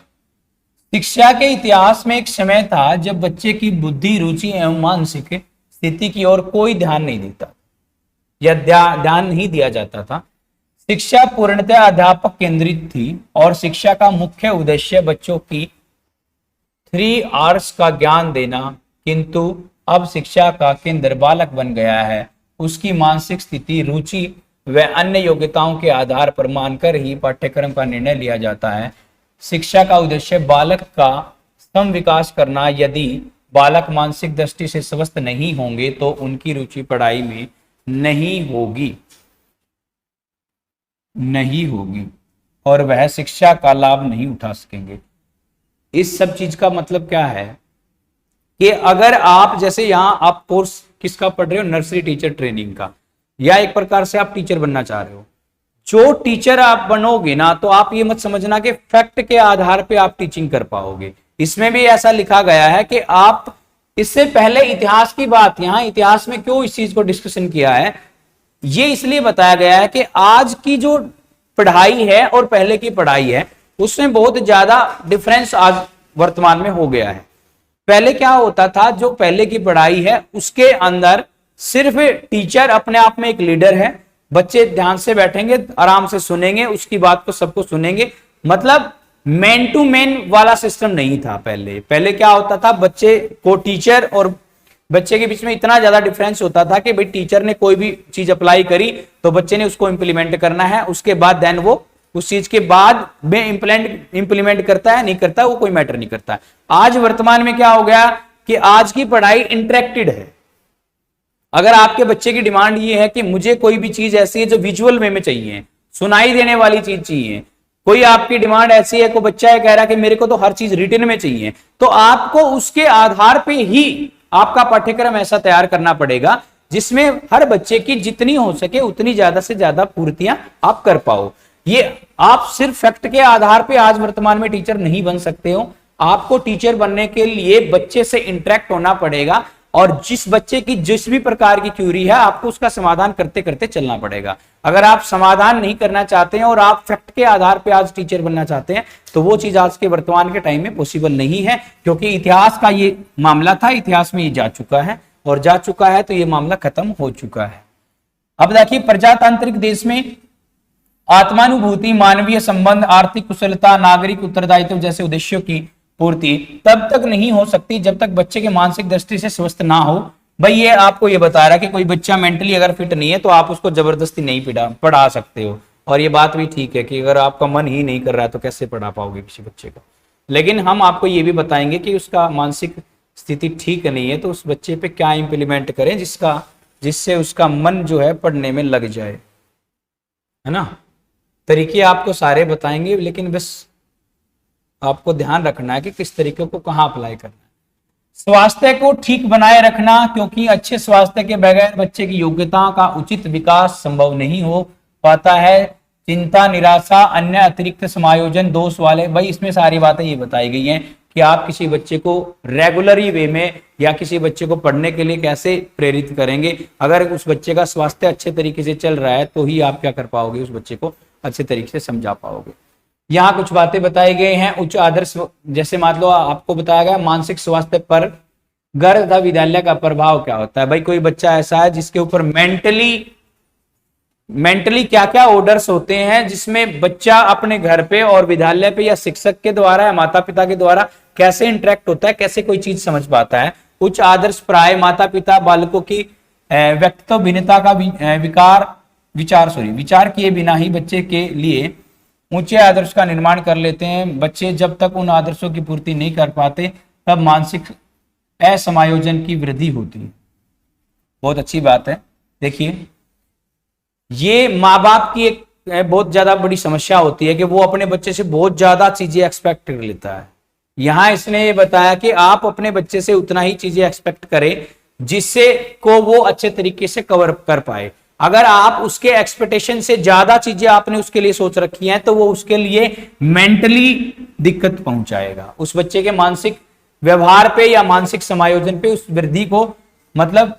शिक्षा के इतिहास में एक समय था जब बच्चे की बुद्धि, रुचि एवं मानसिक स्थिति की ओर कोई ध्यान नहीं देता या ध्यान नहीं दिया जाता था। शिक्षा पूर्णतः अध्यापक केंद्रित थी और शिक्षा का मुख्य उद्देश्य बच्चों की 3 R's का ज्ञान देना। किंतु अब शिक्षा का केंद्र बालक बन गया है। उसकी मानसिक स्थिति, रुचि व अन्य योग्यताओं के आधार पर मानकर ही पाठ्यक्रम का निर्णय लिया जाता है। शिक्षा का उद्देश्य बालक का सम विकास करना। यदि बालक मानसिक दृष्टि से स्वस्थ नहीं होंगे तो उनकी रुचि पढ़ाई में नहीं होगी और वह शिक्षा का लाभ नहीं उठा सकेंगे। इस सब चीज का मतलब क्या है कि अगर आप जैसे यहां आप कोर्स किसका पढ़ रहे हो, नर्सरी टीचर ट्रेनिंग का, या एक प्रकार से आप टीचर बनना चाह रहे हो, जो टीचर आप बनोगे ना, तो आप ये मत समझना कि फैक्ट के आधार पे आप टीचिंग कर पाओगे। इसमें भी ऐसा लिखा गया है कि आप इससे पहले इतिहास की बात, यहां इतिहास में क्यों इस चीज को डिस्कशन किया है, ये इसलिए बताया गया है कि आज की जो पढ़ाई है और पहले की पढ़ाई है उसमें बहुत ज्यादा डिफरेंस आज वर्तमान में हो गया है। पहले क्या होता था, जो पहले की पढ़ाई है उसके अंदर सिर्फ टीचर अपने आप में एक लीडर है, बच्चे ध्यान से बैठेंगे, आराम से सुनेंगे, उसकी बात को सबको सुनेंगे। मतलब मैन टू मैन वाला सिस्टम नहीं था पहले क्या होता था, बच्चे को टीचर और बच्चे के बीच में इतना ज्यादा डिफरेंस होता था कि भाई टीचर ने कोई भी चीज अप्लाई करी तो बच्चे ने उसको इंप्लीमेंट करना है, उसके बाद देन वो उस चीज के बाद में इंप्लीमेंट करता है नहीं करता, वो कोई मैटर नहीं करता। आज वर्तमान में क्या हो गया कि आज की पढ़ाई इंटरेक्टेड है। अगर आपके बच्चे की डिमांड ये है कि मुझे कोई भी चीज ऐसी है जो विजुअल वे में चाहिए, सुनाई देने वाली चीज चाहिए, कोई आपकी डिमांड ऐसी है, कोई बच्चा है कह रहा है कि मेरे को तो हर चीज रिटन में चाहिए, तो आपको उसके आधार पे ही आपका पाठ्यक्रम ऐसा तैयार करना पड़ेगा जिसमें हर बच्चे की जितनी हो सके उतनी ज्यादा से ज्यादा पूर्तियां आप कर पाओ। ये आप सिर्फ फैक्ट के आधार पे आज वर्तमान में टीचर नहीं बन सकते हो। आपको टीचर बनने के लिए बच्चे से इंटरेक्ट होना पड़ेगा और जिस बच्चे की जिस भी प्रकार की क्यूरी है आपको उसका समाधान करते करते चलना पड़ेगा। अगर आप समाधान नहीं करना चाहते हैं और आप फैक्ट के आधार पे आज टीचर बनना चाहते हैं तो वो चीज आज के वर्तमान के टाइम में पॉसिबल नहीं है, क्योंकि इतिहास का ये मामला था, इतिहास में ये जा चुका है और जा चुका है तो ये मामला खत्म हो चुका है। अब देखिए, प्रजातांत्रिक देश में आत्मानुभूति, मानवीय संबंध, आर्थिक कुशलता, नागरिक उत्तरदायित्व जैसे उद्देश्यों की पूर्ति तब तक नहीं हो सकती जब तक बच्चे के मानसिक दृष्टि से स्वस्थ ना हो। भाई ये आपको ये बता रहा है कि कोई बच्चा मेंटली अगर फिट नहीं है तो आप उसको जबरदस्ती नहीं पढ़ा सकते हो, और ये बात भी ठीक है कि अगर आपका मन ही नहीं कर रहा है तो कैसे पढ़ा पाओगे किसी बच्चे को। लेकिन हम आपको ये भी बताएंगे कि उसका मानसिक स्थिति ठीक नहीं है तो उस बच्चे पे क्या इंप्लीमेंट करें जिससे उसका मन जो है पढ़ने में लग जाए, है ना। तरीके आपको सारे बताएंगे, लेकिन बस आपको ध्यान रखना है कि किस तरीके को कहाँ अप्लाई करना है। स्वास्थ्य को ठीक बनाए रखना, क्योंकि अच्छे स्वास्थ्य के बगैर बच्चे की योग्यता का उचित विकास संभव नहीं हो पाता है। चिंता, निराशा, अन्य अतिरिक्त समायोजन दोष वाले, भाई इसमें सारी बातें ये बताई गई हैं कि आप किसी बच्चे को रेगुलरी वे में या किसी बच्चे को पढ़ने के लिए कैसे प्रेरित करेंगे। अगर उस बच्चे का स्वास्थ्य अच्छे तरीके से चल रहा है तो ही आप क्या कर पाओगे, उस बच्चे को अच्छे तरीके से समझा पाओगे। यहाँ कुछ बातें बताई गई हैं। उच्च आदर्श, जैसे मान लो आपको बताया गया मानसिक स्वास्थ्य पर घर तथा विद्यालय का प्रभाव क्या होता है। भाई कोई बच्चा ऐसा है जिसके ऊपर मेंटली क्या क्या ऑर्डर्स होते हैं, जिसमें बच्चा अपने घर पे और विद्यालय पे या शिक्षक के द्वारा या माता पिता के द्वारा कैसे इंटरेक्ट होता है, कैसे कोई चीज समझ पाता है। उच्च आदर्श प्राय माता पिता बालकों की व्यक्तित्व भिन्नता का विचार किए बिना ही बच्चे के लिए ऊंचे आदर्श का निर्माण कर लेते हैं। बच्चे जब तक उन आदर्शों की पूर्ति नहीं कर पाते तब मानसिक असमायोजन की वृद्धि होती है। बहुत अच्छी बात है। देखिए, ये माँ बाप की एक बहुत ज्यादा बड़ी समस्या होती है कि वो अपने बच्चे से बहुत ज्यादा चीजें एक्सपेक्ट कर लेता है। यहां इसने ये बताया कि आप अपने बच्चे से उतना ही चीजें एक्सपेक्ट करें जिससे को वो अच्छे तरीके से कवर कर पाए। अगर आप उसके एक्सपेक्टेशन से ज्यादा चीजें आपने उसके लिए सोच रखी हैं तो वो उसके लिए मेंटली दिक्कत पहुंचाएगा। उस बच्चे के मानसिक व्यवहार पे या मानसिक समायोजन पे उस वृद्धि को, मतलब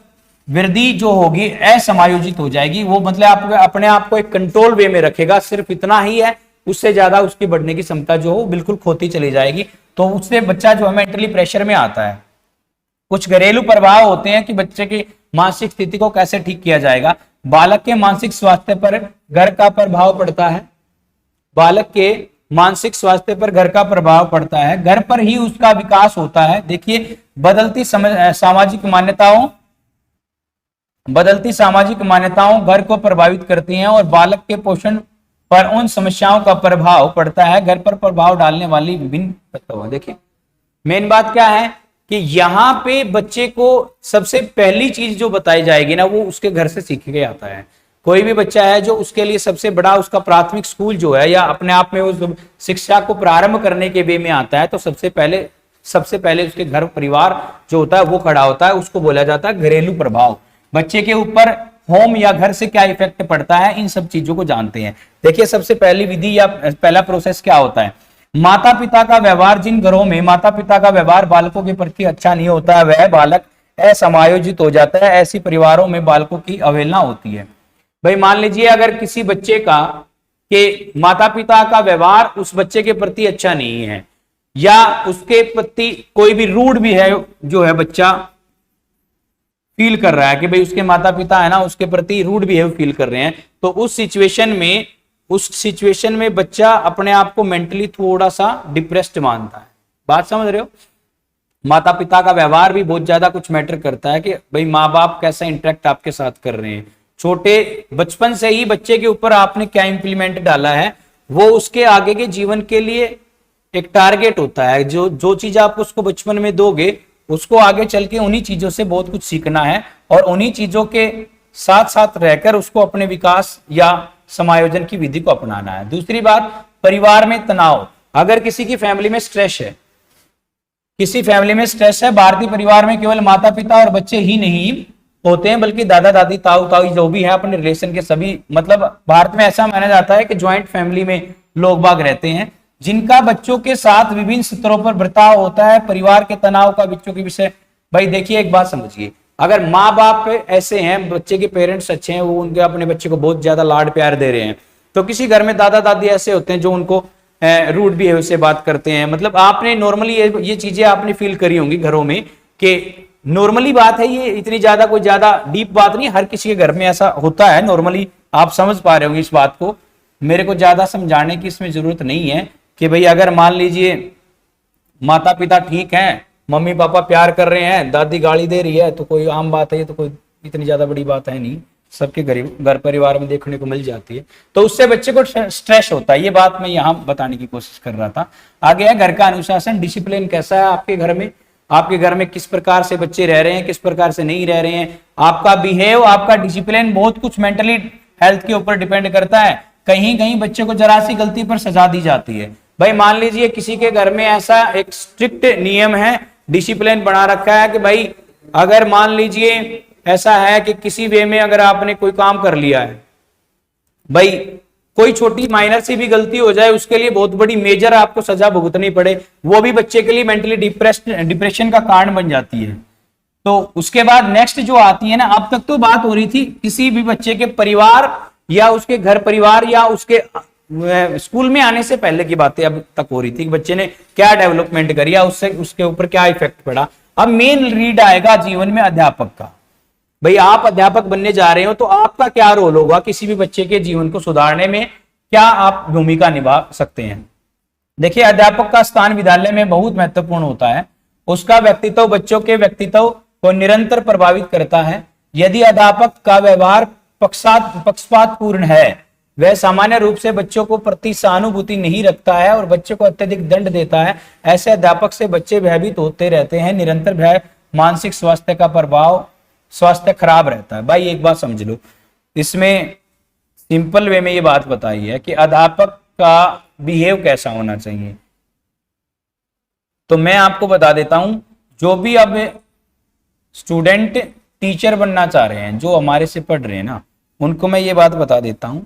वृद्धि जो होगी असमायोजित हो जाएगी। वो मतलब आप अपने आप को एक कंट्रोल वे में रखेगा, सिर्फ इतना ही है, उससे ज्यादा उसकी बढ़ने की क्षमता जो हो बिल्कुल खोती चली जाएगी। तो उससे बच्चा जो है मेंटली प्रेशर में आता है। कुछ घरेलू प्रभाव होते हैं कि बच्चे की मानसिक स्थिति को कैसे ठीक किया जाएगा। बालक के मानसिक स्वास्थ्य पर घर का प्रभाव पड़ता है। बालक के मानसिक स्वास्थ्य पर घर का प्रभाव पड़ता है, घर पर ही उसका विकास होता है। देखिए, बदलती सामाजिक मान्यताओं घर को प्रभावित करती हैं और बालक के पोषण पर उन समस्याओं का प्रभाव पड़ता है। घर पर प्रभाव डालने वाली विभिन्न तत्व। देखिए, मेन बात क्या है कि यहाँ पे बच्चे को सबसे पहली चीज जो बताई जाएगी ना, वो उसके घर से सीख के आता है। कोई भी बच्चा है जो उसके लिए सबसे बड़ा उसका प्राथमिक स्कूल जो है या अपने आप में उस शिक्षा को प्रारंभ करने के वे में आता है, तो सबसे पहले उसके घर परिवार जो होता है वो खड़ा होता है। उसको बोला जाता है घरेलू प्रभाव। बच्चे के ऊपर होम या घर से क्या इफेक्ट पड़ता है, इन सब चीजों को जानते हैं। देखिए, सबसे पहली विधि या पहला प्रोसेस क्या होता है, माता पिता का व्यवहार। जिन घरों में माता पिता का व्यवहार बालकों के प्रति अच्छा नहीं होता है वह बालक असमायोजित हो जाता है। ऐसी परिवारों में बालकों की अवहेलना होती है। भाई मान लीजिए अगर किसी बच्चे का के माता पिता का व्यवहार उस बच्चे के प्रति अच्छा नहीं है या उसके प्रति कोई भी रूड भी है, जो है बच्चा फील कर रहा है कि भाई उसके माता पिता है ना उसके प्रति रूड बिहेव फील कर रहे हैं, तो उस सिचुएशन में बच्चा अपने आप को मेंटली थोड़ा सा डिप्रेस्ड मानता है। बात समझ रहे हो? माता पिता का व्यवहार भी बहुत ज्यादा कुछ मैटर करता है कि भाई माँ बाप कैसा इंटरेक्ट आपके साथ कर रहे हैं। छोटे बचपन से ही बच्चे के ऊपर आपने क्या इंप्लीमेंट डाला है, वो उसके आगे के जीवन के लिए एक टारगेट होता है। जो चीज आप उसको बचपन में दोगे उसको आगे चल के उन्हीं चीजों से बहुत कुछ सीखना है और उन्हीं चीजों के साथ साथ रहकर उसको अपने विकास या समायोजन की विधि को अपनाना है। दूसरी बात, परिवार में तनाव। अगर किसी की फैमिली में स्ट्रेस है, भारतीय परिवार में केवल माता पिता और बच्चे ही नहीं होते हैं बल्कि दादा दादी ताऊ ताऊ जो भी है अपने रिलेशन के सभी, मतलब भारत में ऐसा माना जाता है कि ज्वाइंट फैमिली में लोग बाग रहते हैं जिनका बच्चों के साथ विभिन्न स्तरों पर बर्ताव होता है। परिवार के तनाव का बच्चों के विषय, भाई देखिए एक बात समझिए, अगर माँ बाप ऐसे हैं, बच्चे के पेरेंट्स अच्छे हैं, वो उनके अपने बच्चे को बहुत ज्यादा लाड प्यार दे रहे हैं, तो किसी घर में दादा दादी ऐसे होते हैं जो उनको रूड बिहेवियर से बात करते हैं। मतलब आपने नॉर्मली ये चीजें आपने फील करी होंगी घरों में कि नॉर्मली बात है, ये इतनी ज्यादा कोई ज्यादा डीप बात नहीं, हर किसी के घर में ऐसा होता है नॉर्मली। आप समझ पा रहे होंगे इस बात को, मेरे को ज्यादा समझाने की इसमें जरूरत नहीं है कि भाई अगर मान लीजिए माता पिता ठीक हैं, मम्मी पापा प्यार कर रहे हैं, दादी गाली दे रही है, तो कोई आम बात है, ये तो कोई इतनी ज्यादा बड़ी बात है नहीं। सबके घर परिवार में देखने को मिल जाती है। तो उससे बच्चे को स्ट्रेस होता है, ये बात मैं यहाँ बताने की कोशिश कर रहा था। आगे है घर का अनुशासन, डिसिप्लिन कैसा है आपके घर में, आपके घर में किस प्रकार से बच्चे रह रहे हैं, किस प्रकार से नहीं रह रहे हैं, आपका बिहेव, आपका डिसिप्लिन बहुत कुछ मेंटली हेल्थ के ऊपर डिपेंड करता है। कहीं कहीं बच्चे को जरा सी गलती पर सजा दी जाती है। भाई मान लीजिए किसी के घर में ऐसा एक स्ट्रिक्ट नियम है, डिसिप्लिन बना रखा है कि भाई अगर मान लीजिए ऐसा है कि किसी वे में अगर आपने कोई काम कर लिया है, भाई कोई छोटी माइनर सी भी गलती हो जाए उसके लिए बहुत बड़ी मेजर आपको सजा भुगतनी पड़े, वो भी बच्चे के लिए मेंटली डिप्रेशन का कारण बन जाती है। तो उसके बाद नेक्स्ट जो आती है ना, अब तक तो बात हो रही थी किसी भी बच्चे के परिवार या उसके घर परिवार या उसके स्कूल में आने से पहले की बातें अब तक हो रही थी कि बच्चे ने क्या डेवलपमेंट करी या उससे उसके ऊपर क्या इफेक्ट पड़ा। अब मेन रीड आएगा जीवन में अध्यापक का। भाई आप अध्यापक बनने जा रहे हो तो आपका क्या रोल होगा, किसी भी बच्चे के जीवन को सुधारने में क्या आप भूमिका निभा सकते हैं। देखिए अध्यापक का स्थान विद्यालय में बहुत महत्वपूर्ण होता है। उसका व्यक्तित्व बच्चों के व्यक्तित्व को निरंतर प्रभावित करता है। यदि अध्यापक का व्यवहार पक्षपातपूर्ण है, वह सामान्य रूप से बच्चों को प्रति सहानुभूति नहीं रखता है और बच्चों को अत्यधिक दंड देता है, ऐसे अध्यापक से बच्चे भयभीत होते रहते हैं। निरंतर भय मानसिक स्वास्थ्य का प्रभाव, स्वास्थ्य खराब रहता है। भाई एक बात समझ लो, इसमें सिंपल वे में ये बात बताई है कि अध्यापक का बिहेव कैसा होना चाहिए। तो मैं आपको बता देता हूं, जो भी अब स्टूडेंट टीचर बनना चाह रहे हैं, जो हमारे से पढ़ रहे हैं ना, उनको मैं ये बात बता देता हूं,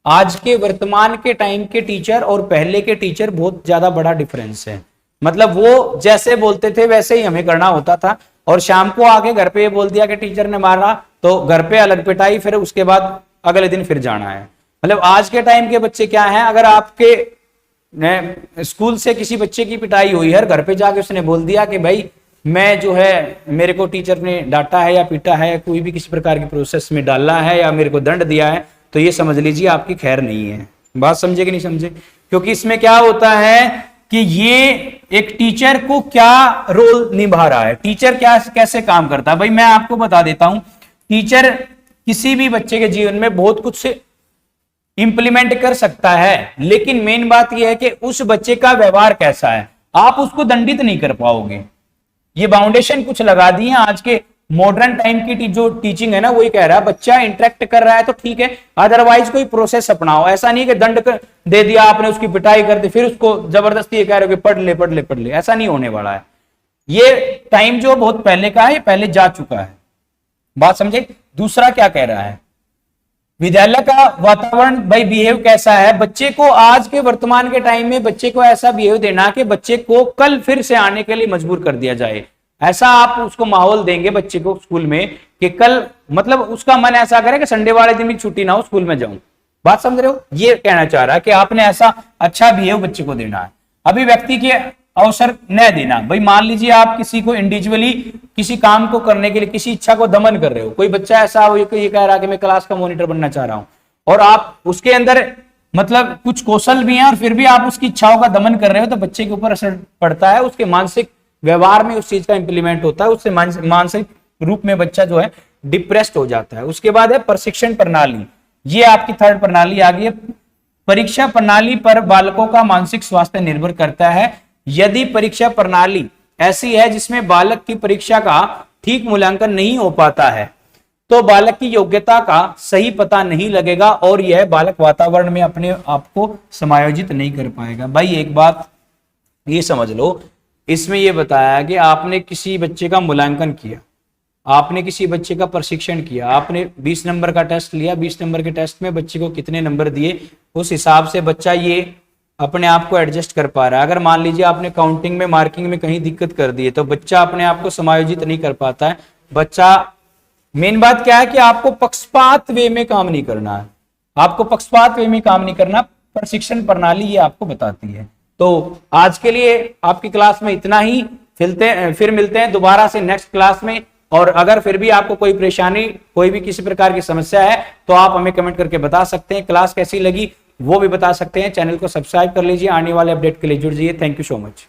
आज के वर्तमान के टाइम के टीचर और पहले के टीचर बहुत ज्यादा बड़ा डिफरेंस है। मतलब वो जैसे बोलते थे वैसे ही हमें करना होता था, और शाम को आके घर पे ये बोल दिया कि टीचर ने मारा तो घर पे अलग पिटाई, फिर उसके बाद अगले दिन फिर जाना है। मतलब आज के टाइम के बच्चे क्या हैं, अगर आपके स्कूल से किसी बच्चे की पिटाई हुई है, घर पे जाके उसने बोल दिया कि भाई मैं जो है, मेरे को टीचर ने डांटा है या पीटा है, कोई भी किसी प्रकार की प्रोसेस में डाला है या मेरे को दंड दिया है, तो ये समझ लीजिए आपकी खैर नहीं है। बात समझे कि नहीं समझे? क्योंकि इसमें क्या होता है कि ये एक टीचर को क्या रोल निभा रहा है, टीचर क्या कैसे काम करता है। भाई मैं आपको बता देता हूं, टीचर किसी भी बच्चे के जीवन में बहुत कुछ से इंप्लीमेंट कर सकता है, लेकिन मेन बात यह है कि उस बच्चे का व्यवहार कैसा है। आप उसको दंडित नहीं कर पाओगे। ये बाउंडेशन कुछ लगा दी है। आज के मॉडर्न टाइम की जो टीचिंग है ना, वही कह रहा है बच्चा इंटरेक्ट कर रहा है तो ठीक है, अदरवाइज कोई प्रोसेस अपनाओ। ऐसा नहीं कि दंड दे दिया आपने, उसकी पिटाई कर दी, फिर उसको जबरदस्ती ये कह रहे हो कि पढ़ ले पढ़ ले पढ़ ले, ऐसा नहीं होने वाला है। ये टाइम जो बहुत पहले का है, पहले जा चुका है। बात समझे? दूसरा क्या कह रहा है, विद्यालय का वातावरण, भाई बिहेव कैसा है बच्चे को। आज के वर्तमान के टाइम में बच्चे को ऐसा बिहेव देना कि बच्चे को कल फिर से आने के लिए मजबूर कर दिया जाए। ऐसा आप उसको माहौल देंगे बच्चे को स्कूल में कि कल, मतलब उसका मन ऐसा करे कि संडे वाले दिन भी छुट्टी ना हो, स्कूल में जाऊं। बात समझ रहे हो? ये कहना चाह रहा है कि आपने ऐसा अच्छा बिहेव बच्चे को देना है। अभी व्यक्ति के अवसर न देना। भाई मान लीजिए आप किसी को इंडिविजुअली किसी काम को करने के लिए किसी इच्छा को दमन कर रहे हो। कोई बच्चा ऐसा हो ये कह रहा है कि मैं क्लास का मॉनिटर बनना चाह रहा हूं, और आप उसके अंदर मतलब कुछ कौशल भी हैं और फिर भी आप उसकी इच्छाओं का दमन कर रहे हो, तो बच्चे के ऊपर असर पड़ता है, उसके मानसिक व्यवहार में उस चीज का इंप्लीमेंट होता है, उससे मानसिक रूप में बच्चा जो है डिप्रेस्ड हो जाता है। उसके बाद है प्रशिक्षण प्रणाली। ये आपकी थर्ड प्रणाली आ गई है। परीक्षा प्रणाली पर बालकों का मानसिक स्वास्थ्य निर्भर करता है। यदि परीक्षा प्रणाली ऐसी है जिसमें बालक की परीक्षा का ठीक मूल्यांकन नहीं हो पाता है, तो बालक की योग्यता का सही पता नहीं लगेगा और यह बालक वातावरण में अपने आप को समायोजित नहीं कर पाएगा। भाई एक बात ये समझ लो, इसमें यह बताया कि आपने किसी बच्चे का मूल्यांकन किया, आपने किसी बच्चे का प्रशिक्षण किया, आपने 20 नंबर का टेस्ट लिया, 20 नंबर के टेस्ट में बच्चे को कितने नंबर दिए, उस हिसाब से बच्चा ये अपने आप को एडजस्ट कर पा रहा है। अगर मान लीजिए आपने काउंटिंग में, मार्किंग में कहीं दिक्कत कर दी है, तो बच्चा अपने आप को समायोजित नहीं कर पाता है। बच्चा, मेन बात क्या है कि आपको पक्षपात वे में काम नहीं करना है, आपको पक्षपात वे में काम नहीं करना, प्रशिक्षण प्रणाली ये आपको बताती है। तो आज के लिए आपकी क्लास में इतना ही, फिर मिलते हैं दोबारा से नेक्स्ट क्लास में। और अगर फिर भी आपको कोई परेशानी, कोई भी किसी प्रकार की समस्या है, तो आप हमें कमेंट करके बता सकते हैं। क्लास कैसी लगी वो भी बता सकते हैं। चैनल को सब्सक्राइब कर लीजिए, आने वाले अपडेट के लिए जुड़ जाइए। Thank you so much.